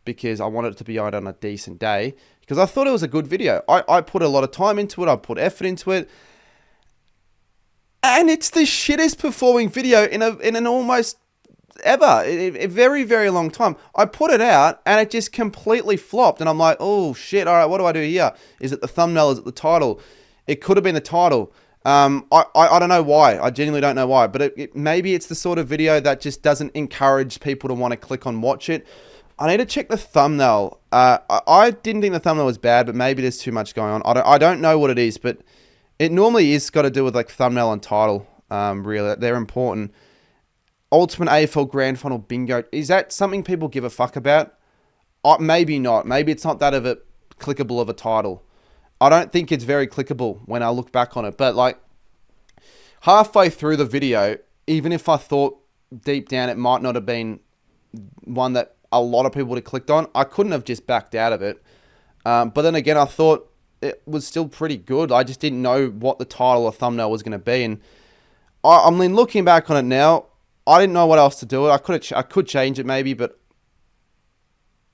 because I wanted it to be out on a decent day, because I thought it was a good video. I put a lot of time into it. I put effort into it. And it's the shittest performing video in an almost ever, a very, very long time. I put it out and it just completely flopped. And I'm like, oh shit, all right, what do I do here? Is it the thumbnail? Is it the title? It could have been the title. I don't know why. I genuinely don't know why. But maybe it's the sort of video that just doesn't encourage people to want to click on watch it. I need to check the thumbnail. I didn't think the thumbnail was bad, but maybe there's too much going on. I don't know what it is, but it normally is got to do with thumbnail and title. Really, they're important. Ultimate AFL Grand Final Bingo. Is that something people give a fuck about? Maybe not. Maybe it's not that of a clickable of a title. I don't think it's very clickable when I look back on it. But halfway through the video, even if I thought deep down it might not have been one that a lot of people would have clicked on. I couldn't have just backed out of it. But then again, I thought it was still pretty good. I just didn't know what the title or thumbnail was going to be. And I mean, looking back on it now, I didn't know what else to do. I could change it maybe, but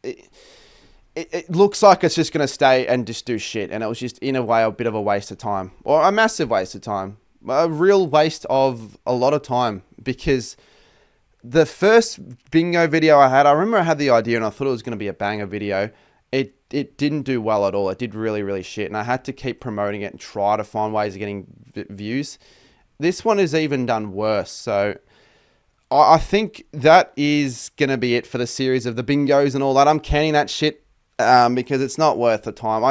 it looks like it's just going to stay and just do shit. And it was just, in a way, a bit of a waste of time. Or a massive waste of time. A real waste of a lot of time. Because the first bingo video I had, I remember I had the idea and I thought it was going to be a banger video. It didn't do well at all. It did really, really shit. And I had to keep promoting it and try to find ways of getting views. This one is even done worse. So I think that is going to be it for the series of the bingos and all that. I'm canning that shit because it's not worth the time.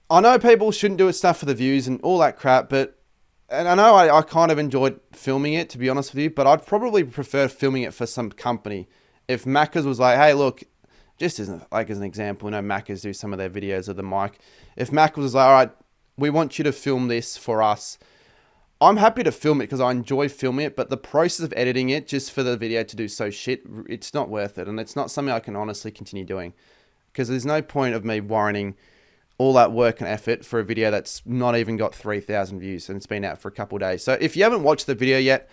I know people shouldn't do it stuff for the views and all that crap, and I know I kind of enjoyed filming it, to be honest with you, but I'd probably prefer filming it for some company. If Macca's was like, hey, look, just as an example, Macca's do some of their videos of the mic. If Macca's was like, all right, we want you to film this for us, I'm happy to film it because I enjoy filming it, but the process of editing it just for the video to do so shit, it's not worth it. And it's not something I can honestly continue doing because there's no point of me warranting all that work and effort for a video that's not even got 3,000 views and it's been out for a couple of days. So if you haven't watched the video yet,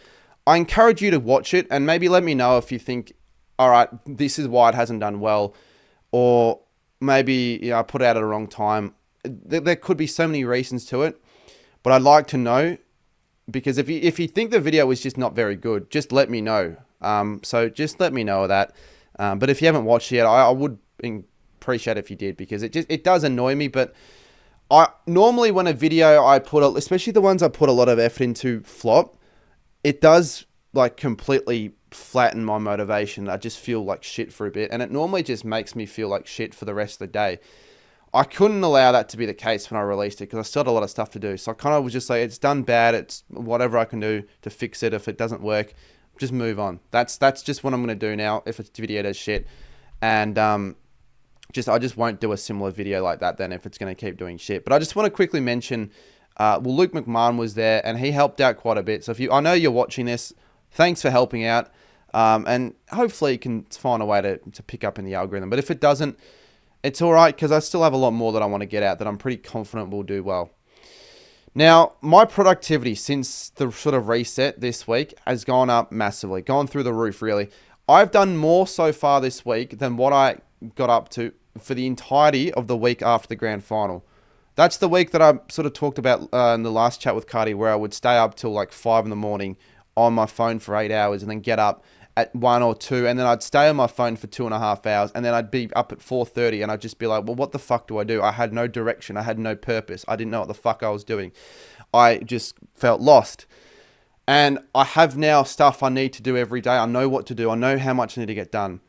I encourage you to watch it and maybe let me know if you think, all right, this is why it hasn't done well, or maybe I put it out at the wrong time. There could be so many reasons to it, but I'd like to know, because if you think the video is just not very good, just let me know. So just let me know of that. But if you haven't watched it yet, I would appreciate it if you did, because it does annoy me. But I normally, when a video I put, especially the ones I put a lot of effort into, flop, it does like completely flatten my motivation. I just feel like shit for a bit, and it normally just makes me feel like shit for the rest of the day. I couldn't allow that to be the case when I released it because I still had a lot of stuff to do. So I kind of was just like, it's done bad. It's whatever I can do to fix it. If it doesn't work, just move on. That's just what I'm going to do now if a video does shit. And I just won't do a similar video like that then if it's going to keep doing shit. But I just want to quickly mention, Luke McMahon was there and he helped out quite a bit. So I know you're watching this, thanks for helping out. And hopefully you can find a way to pick up in the algorithm. But if it doesn't, it's all right, because I still have a lot more that I want to get out that I'm pretty confident will do well. Now, my productivity since the sort of reset this week has gone up massively, gone through the roof, really. I've done more so far this week than what I got up to for the entirety of the week after the grand final. That's the week that I sort of talked about in the last chat with Cardy, where I would stay up till like 5 in the morning on my phone for 8 hours and then get up at 1 or 2, and then I'd stay on my phone for 2.5 hours, and then I'd be up at 4:30, and I'd just be like, well, what the fuck do I do? I had no direction. I had no purpose. I didn't know what the fuck I was doing. I just felt lost. And I have now stuff I need to do every day. I know what to do. I know how much I need to get done.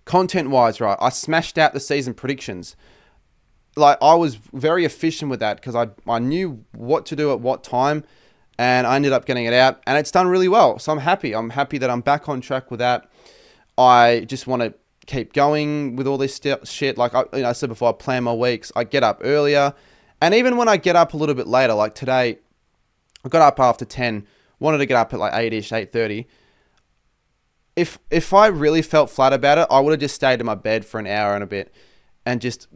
Content-wise, right, I smashed out the season predictions. Like, I was very efficient with that because I knew what to do at what time, and I ended up getting it out, and it's done really well. So I'm happy. I'm happy that I'm back on track with that. I just want to keep going with all this shit. Like I said before, I plan my weeks. I get up earlier. And even when I get up a little bit later, like today, I got up after 10, wanted to get up at like 8-ish, 8:30. If I really felt flat about it, I would have just stayed in my bed for an hour and a bit and just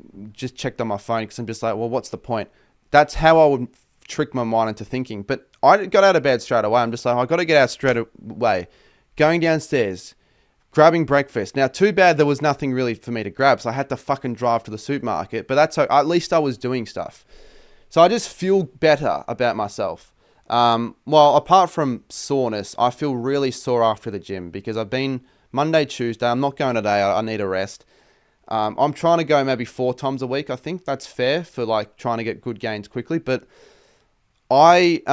checked on my phone, because I'm just like, well, what's the point? That's how I would trick my mind into thinking. But I got out of bed straight away. I'm just like, I got to get out straight away. Going downstairs, grabbing breakfast. Now, too bad there was nothing really for me to grab, so I had to fucking drive to the supermarket. But that's at least I was doing stuff. So I just feel better about myself. Well, apart from soreness, I feel really sore after the gym because I've been Monday, Tuesday. I'm not going today. I need a rest. I'm trying to go maybe 4 times a week. I think that's fair for like trying to get good gains quickly. But I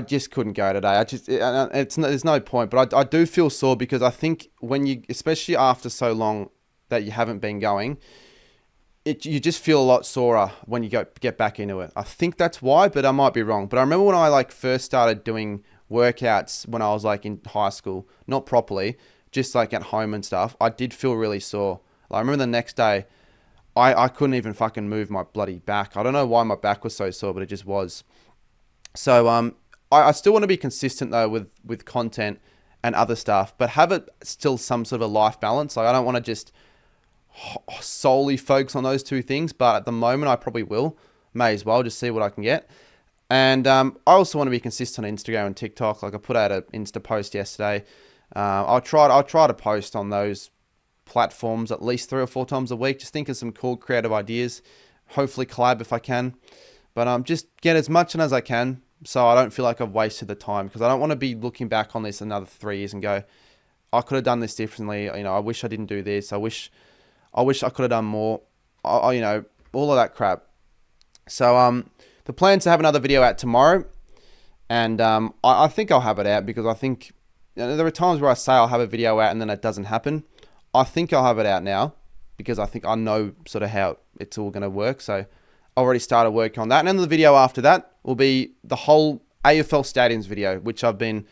just couldn't go today. There's no point. But I do feel sore because I think when you, especially after so long that you haven't been going, you just feel a lot sorer when you get back into it. I think that's why, but I might be wrong. But I remember when I like first started doing workouts when I was like in high school, not properly, just like at home and stuff, I did feel really sore. Like, I remember the next day, I couldn't even fucking move my bloody back. I don't know why my back was so sore, but it just was. So I still want to be consistent though with content and other stuff, but have it still some sort of a life balance. Like I don't want to just solely focus on those two things, but at the moment I probably will. May as well just see what I can get. And I also want to be consistent on Instagram and TikTok. Like I put out an Insta post yesterday. I'll try to post on those platforms at least 3 or 4 times a week. Just think of some cool creative ideas. Hopefully collab if I can. But just get as much in as I can, so I don't feel like I've wasted the time, because I don't want to be looking back on this another 3 years and go, I could have done this differently. You know, I wish I didn't do this. I wish I could have done more. You know, all of that crap. So the plan's to have another video out tomorrow, and I think I'll have it out, because I think, you know, there are times where I say I'll have a video out and then it doesn't happen. I think I'll have it out now, because I think I know sort of how it's all going to work. So I already started working on that. And then the video after that will be the whole AFL Stadiums video, which I've been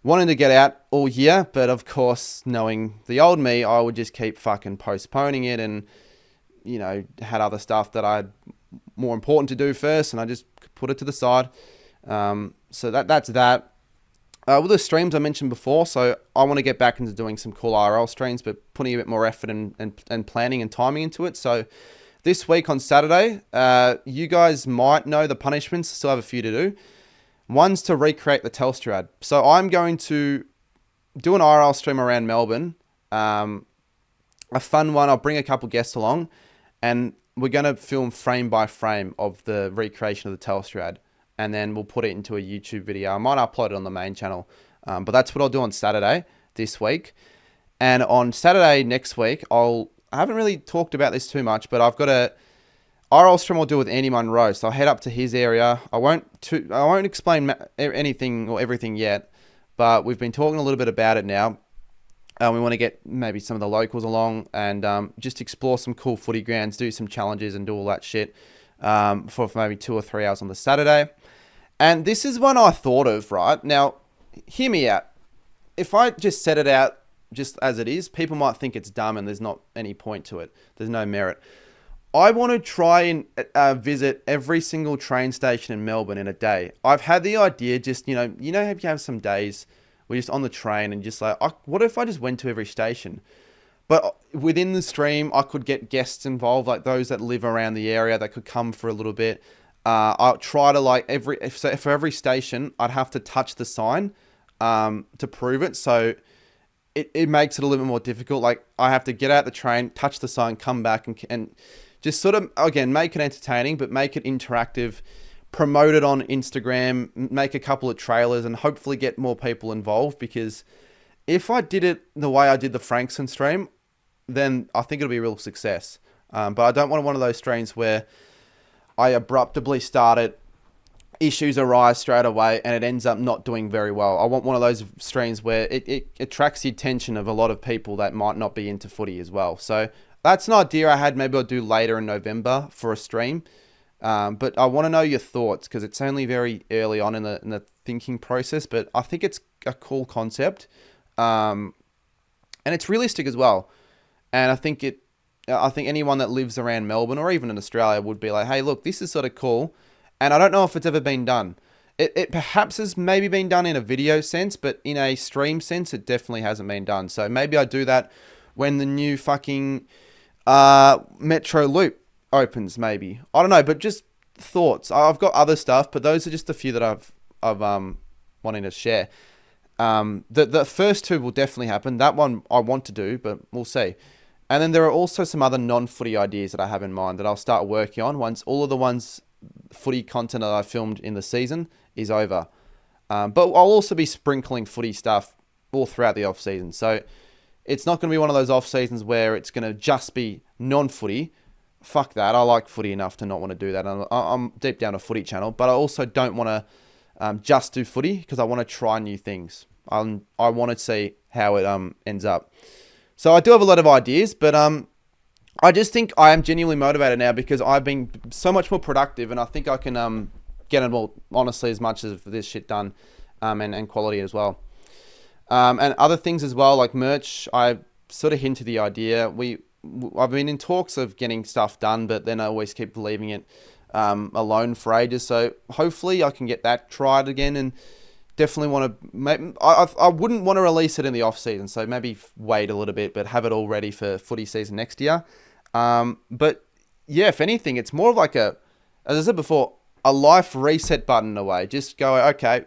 wanting to get out all year. But of course, knowing the old me, I would just keep fucking postponing it, and, you know, had other stuff that I had more important to do first, and I just put it to the side. So that's that. With the streams I mentioned before, so I want to get back into doing some cool IRL streams, but putting a bit more effort and planning and timing into it. So this week on Saturday, you guys might know the punishments. Still have a few to do. One's to recreate the Telstra ad. So I'm going to do an IRL stream around Melbourne. A fun one. I'll bring a couple guests along, and we're going to film frame by frame of the recreation of the Telstra ad, and then we'll put it into a YouTube video. I might upload it on the main channel, but that's what I'll do on Saturday this week. And on Saturday next week, I haven't really talked about this too much, but I've got a IRL stream I'll do with Andy Munro. So I'll head up to his area. I won't explain anything or everything yet, but we've been talking a little bit about it now. We want to get maybe some of the locals along, and just explore some cool footy grounds, do some challenges and do all that shit for maybe 2 or 3 hours on the Saturday. And this is one I thought of, right? Now, hear me out. If I just set it out just as it is, people might think it's dumb and there's not any point to it. There's no merit. I want to try and visit every single train station in Melbourne in a day. I've had the idea, just, you know, if you have some days we're just on the train and just like, what if I just went to every station? But within the stream, I could get guests involved, like those that live around the area that could come for a little bit. I'll try to, like, for every station, I'd have to touch the sign to prove it. So it makes it a little bit more difficult. Like, I have to get out the train, touch the sign, come back, and just sort of, again, make it entertaining, but make it interactive. Promote it on Instagram, make a couple of trailers, and hopefully get more people involved. Because if I did it the way I did the Frankson stream, then I think it'll be a real success. But I don't want one of those streams where I abruptly start it, issues arise straight away, and it ends up not doing very well. I want one of those streams where it attracts the attention of a lot of people that might not be into footy as well. So that's an idea I had. Maybe I'll do later in November for a stream. But I want to know your thoughts, because it's only very early on in the thinking process, but I think it's a cool concept. And it's realistic as well. And I think anyone that lives around Melbourne or even in Australia would be like, hey, look, this is sort of cool. And I don't know if it's ever been done. It perhaps has maybe been done in a video sense, but in a stream sense, it definitely hasn't been done. So maybe I do that when the new fucking Metro Loop opens, maybe. I don't know, but just thoughts. I've got other stuff, but those are just a few that I've wanting to share. The first two will definitely happen. That one I want to do, but we'll see. And then there are also some other non-footy ideas that I have in mind that I'll start working on once all of the footy content that I filmed in the season is over. But I'll also be sprinkling footy stuff all throughout the off season. So it's not going to be one of those off seasons where it's going to just be non-footy. Fuck that. I like footy enough to not want to do that. I'm deep down a footy channel, but I also don't want to just do footy, because I want to try new things. I want to see how it ends up. So I do have a lot of ideas, but I just think I am genuinely motivated now, because I've been so much more productive, and I think I can get it all, honestly, as much of this shit done, and quality as well. And other things as well, like merch. I sort of hinted the idea. I've been in talks of getting stuff done, but then I always keep leaving it alone for ages. So hopefully I can get that tried again, and definitely want to. I wouldn't want to release it in the off season, so maybe wait a little bit, but have it all ready for footy season next year. But yeah, if anything, it's more of like as I said before, a life reset button in a way. Just go, okay,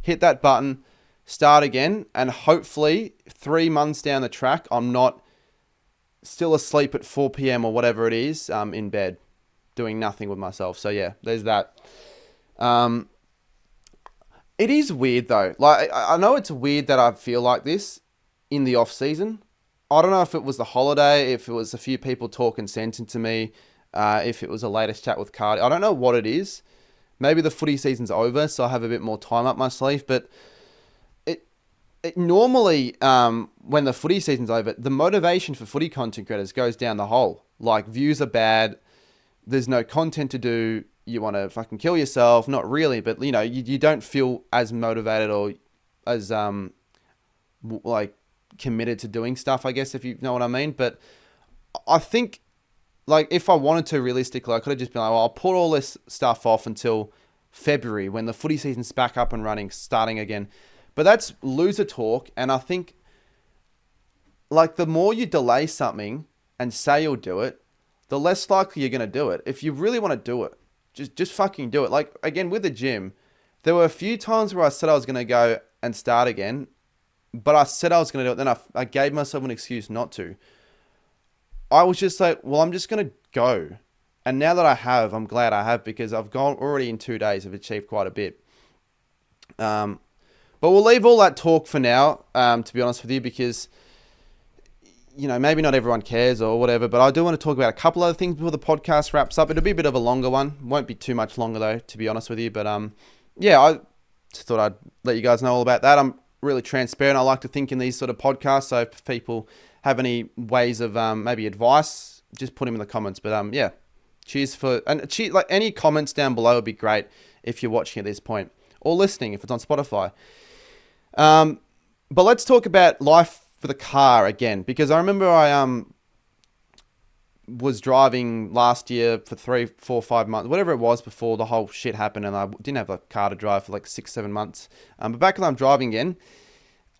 hit that button, start again, and hopefully 3 months down the track, I'm not still asleep at 4 p.m. or whatever it is, in bed, doing nothing with myself. So yeah, there's that. It is weird though. Like, I know it's weird that I feel like this in the off season. I don't know if it was the holiday, if it was a few people talking sense into me, if it was the latest chat with Cardy. I don't know what it is. Maybe the footy season's over, so I have a bit more time up my sleeve. But it normally, when the footy season's over, the motivation for footy content creators goes down the hole. Like, views are bad. There's no content to do. You want to fucking kill yourself. Not really, but, you know, you don't feel as motivated or as, like, committed to doing stuff, I guess, if you know what I mean. But I think, like, if I wanted to, realistically, I could have just been like, well, I'll put all this stuff off until February when the footy season's back up and running, starting again. But that's loser talk. And I think, like, the more you delay something and say you'll do it, the less likely you're going to do it. If you really want to do it, just fucking do it. Like, again, with the gym, there were a few times where I said I was going to go and start again, but I said I was going to do it. Then I gave myself an excuse not to. I was just like, well, I'm just going to go. And now that I have, I'm glad I have, because I've gone already in 2 days. I've achieved quite a bit. But we'll leave all that talk for now, to be honest with you, because, you know, maybe not everyone cares or whatever, but I do want to talk about a couple other things before the podcast wraps up. It'll be a bit of a longer one. Won't be too much longer, though, to be honest with you. But, yeah, I just thought I'd let you guys know all about that. I'm really transparent. I like to think in these sort of podcasts. So if people have any ways of maybe advice, just put them in the comments. But yeah, cheers like any comments down below would be great if you're watching at this point or listening if it's on Spotify. But let's talk about life for the car again, because I remember I was driving last year for 3, 4, 5 months, whatever it was, before the whole shit happened, and I didn't have a car to drive for like 6, 7 months. But back when I'm driving again,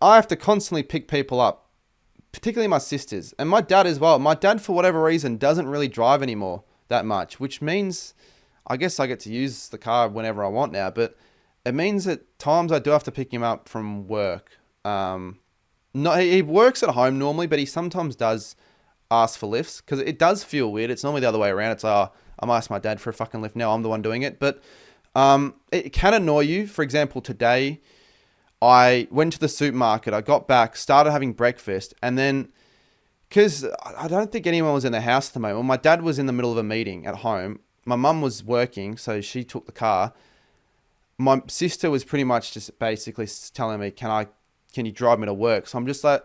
I have to constantly pick people up, particularly my sisters and my dad as well. My dad, for whatever reason, doesn't really drive anymore that much, which means I guess I get to use the car whenever I want now, but it means at times I do have to pick him up from work. No, he works at home normally, but he sometimes does ask for lifts, because it does feel weird. It's normally the other way around. It's, I'm asking my dad for a fucking lift now. I'm the one doing it. But it can annoy you. For example, today I went to the supermarket. I got back, started having breakfast, and then, because I don't think anyone was in the house at the moment. Well, my dad was in the middle of a meeting at home. My mum was working, so she took the car. My sister was pretty much just basically telling me, can you drive me to work? So I'm just like,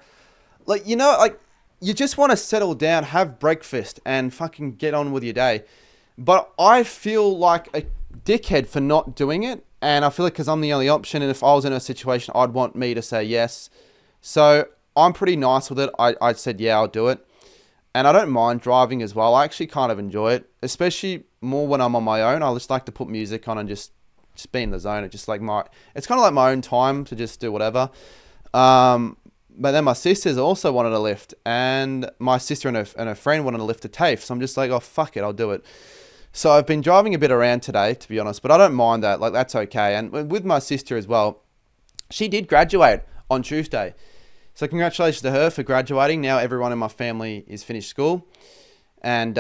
you know, like, you just want to settle down, have breakfast, and fucking get on with your day. But I feel like a dickhead for not doing it. And I feel like because I'm the only option, and if I was in a situation, I'd want me to say yes. So I'm pretty nice with it. I said, yeah, I'll do it. And I don't mind driving as well. I actually kind of enjoy it, especially more when I'm on my own. I just like to put music on and just be in the zone. It's just like it's kind of like my own time to just do whatever. But then my sisters also wanted a lift, and my sister and her friend wanted a lift to TAFE. So I'm just like, oh, fuck it, I'll do it. So I've been driving a bit around today, to be honest, but I don't mind that. Like, that's okay. And with my sister as well, she did graduate on Tuesday. So congratulations to her for graduating. Now everyone in my family is finished school. And,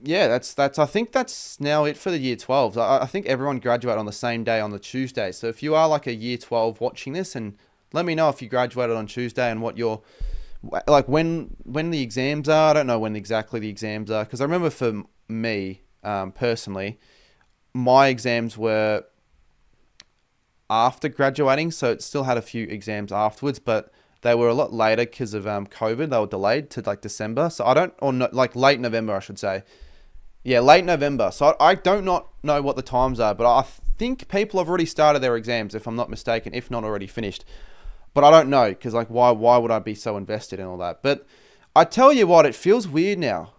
yeah, that's I think that's now it for the year 12s. I think everyone graduated on the same day on the Tuesday. So if you are like a year 12 watching this, and let me know if you graduated on Tuesday and what your, like, when the exams are. I don't know when exactly the exams are, because I remember for me, personally, my exams were after graduating, so it still had a few exams afterwards, but they were a lot later because of COVID. They were delayed to like December. So I don't, or no, like late November, I should say. Yeah, late November. So I don't not know what the times are, but I think people have already started their exams, if I'm not mistaken, if not already finished. But I don't know, because like, why would I be so invested in all that? But I tell you what, it feels weird now.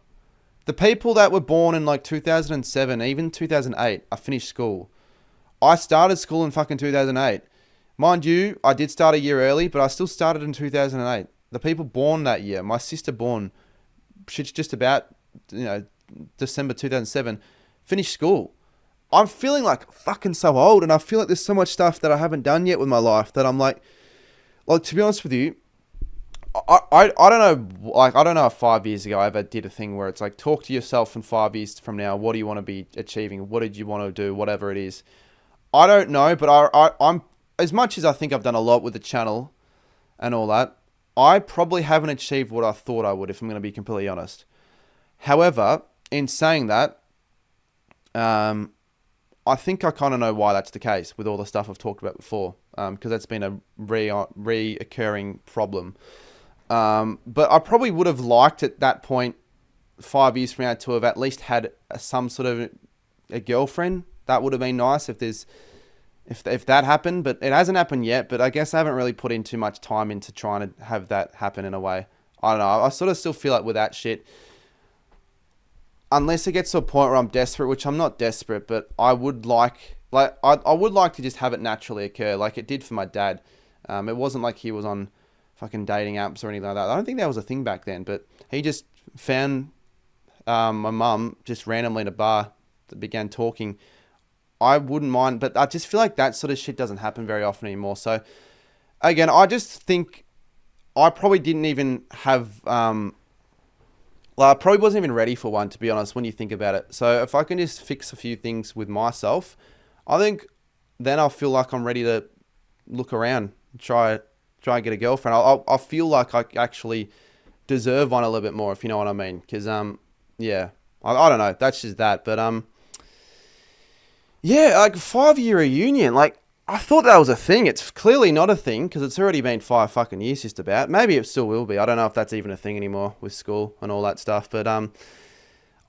The people that were born in like 2007, even 2008, I finished school. I started school in fucking 2008. Mind you, I did start a year early, but I still started in 2008. The people born that year, my sister born, she's just about, December 2007, finished school. I'm feeling like fucking so old, and I feel like there's so much stuff that I haven't done yet with my life that I'm like, to be honest with you, I don't know, I don't know if 5 years ago I ever did a thing where it's like, talk to yourself in 5 years from now, what do you want to be achieving? What did you want to do? Whatever it is. I don't know, but I'm, as much as I think I've done a lot with the channel and all that, I probably haven't achieved what I thought I would, if I'm going to be completely honest. However, in saying that, I think I kind of know why that's the case with all the stuff I've talked about before, because that's been a reoccurring problem. But I probably would have liked at that point, 5 years from now, to have at least had some sort of a girlfriend. That would have been nice if that happened, but it hasn't happened yet. But I guess I haven't really put in too much time into trying to have that happen in a way. I don't know. I sort of still feel like with that shit, unless it gets to a point where I'm desperate, which I'm not desperate, but I would I would like to just have it naturally occur, like it did for my dad. It wasn't like he was on fucking dating apps or anything like that. I don't think that was a thing back then, but he just found my mum just randomly in a bar that began talking. I wouldn't mind, but I just feel like that sort of shit doesn't happen very often anymore. So again, I just think I probably didn't even have, I probably wasn't even ready for one, to be honest, when you think about it. So if I can just fix a few things with myself, I think then I'll feel like I'm ready to look around, try and get a girlfriend. I feel like I actually deserve one a little bit more, if you know what I mean. Because, yeah, I don't know. That's just that. But, yeah, like 5-year reunion, like I thought that was a thing. It's clearly not a thing because it's already been 5 fucking years just about. Maybe it still will be. I don't know if that's even a thing anymore with school and all that stuff. But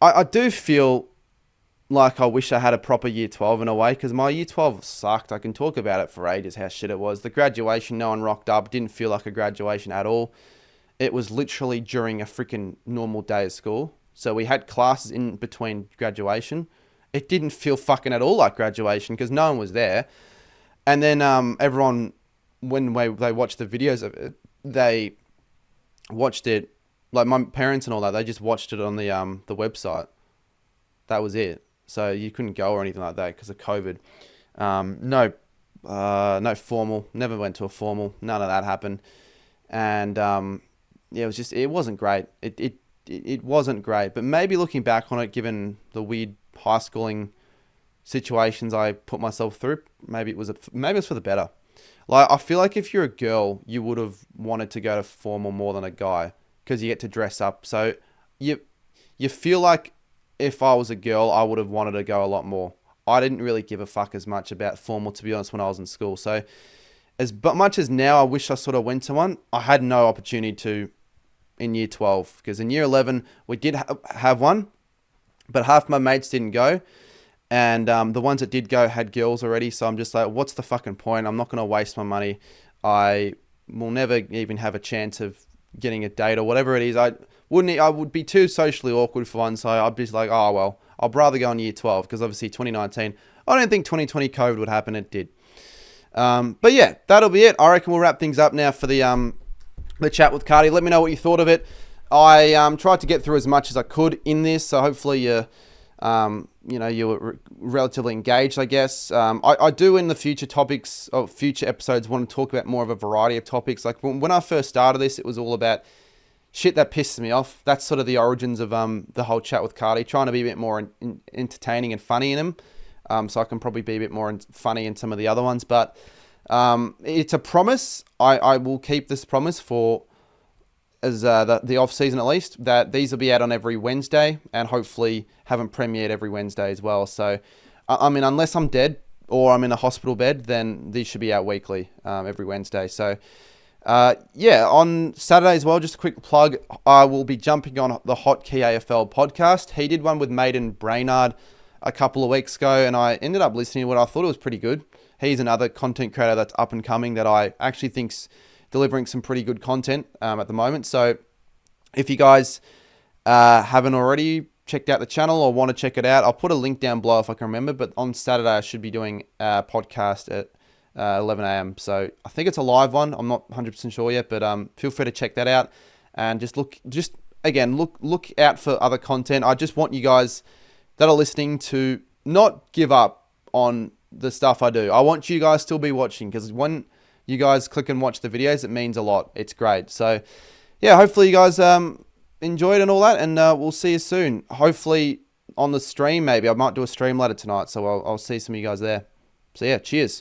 I do feel like I wish I had a proper year 12 in a way, because my year 12 sucked. I can talk about it for ages, how shit it was. The graduation, no one rocked up. Didn't feel like a graduation at all. It was literally during a freaking normal day of school. So we had classes in between graduation. It didn't feel fucking at all like graduation because no one was there. And then everyone, when they watched the videos of it, they watched it, like my parents and all that, they just watched it on the website. That was it. So you couldn't go or anything like that because of COVID. No formal, never went to a formal, none of that happened. And yeah, it wasn't great. It wasn't great, but maybe looking back on it, given the weird high schooling situations I put myself through, maybe it's for the better. Like, I feel like if you're a girl, you would have wanted to go to formal more than a guy because you get to dress up. So you feel like if I was a girl, I would have wanted to go a lot more. I didn't really give a fuck as much about formal, to be honest, when I was in school. So as much as now I wish I sort of went to one, I had no opportunity to in year 12, because in year 11 we did have one, but half my mates didn't go, and the ones that did go had girls already. So I'm just like, what's the fucking point? I'm not going to waste my money. I will never even have a chance of getting a date or whatever it is. I would be too socially awkward for one. So I'd be like, oh well, I'd rather go in year 12, because obviously 2019, I don't think 2020 COVID would happen. It did. But yeah, that'll be it. I reckon we'll wrap things up now for the chat with Cardy. Let me know what you thought of it. I tried to get through as much as I could in this, so hopefully you were relatively engaged, I guess. I do in the future topics or future episodes want to talk about more of a variety of topics. Like when I first started this, it was all about shit that pisses me off. That's sort of the origins of the whole chat with Cardy, trying to be a bit more entertaining and funny in them. So I can probably be a bit more funny in some of the other ones, but it's a promise. I will keep this promise for as the off season at least, that these will be out on every Wednesday, and hopefully haven't premiered every Wednesday as well. So I mean, unless I'm dead or I'm in a hospital bed, then these should be out weekly, every Wednesday. So yeah, on Saturday as well, just a quick plug, I will be jumping on the Hot Key AFL podcast. He did one with Maiden Brainard a couple of weeks ago, and I ended up listening to it. I thought it was pretty good. He's another content creator that's up and coming that I actually think's delivering some pretty good content at the moment. So if you guys haven't already checked out the channel or want to check it out, I'll put a link down below if I can remember. But on Saturday, I should be doing a podcast 11 a.m. So I think it's a live one. I'm not 100% sure yet, but feel free to check that out and just look out for other content. I just want you guys that are listening to not give up on the stuff I do. I want you guys still be watching, because when you guys click and watch the videos, it means a lot. It's great. So yeah, hopefully you guys enjoyed and all that, and we'll see you soon. Hopefully on the stream, maybe I might do a stream later tonight, so I'll see some of you guys there. So yeah, cheers.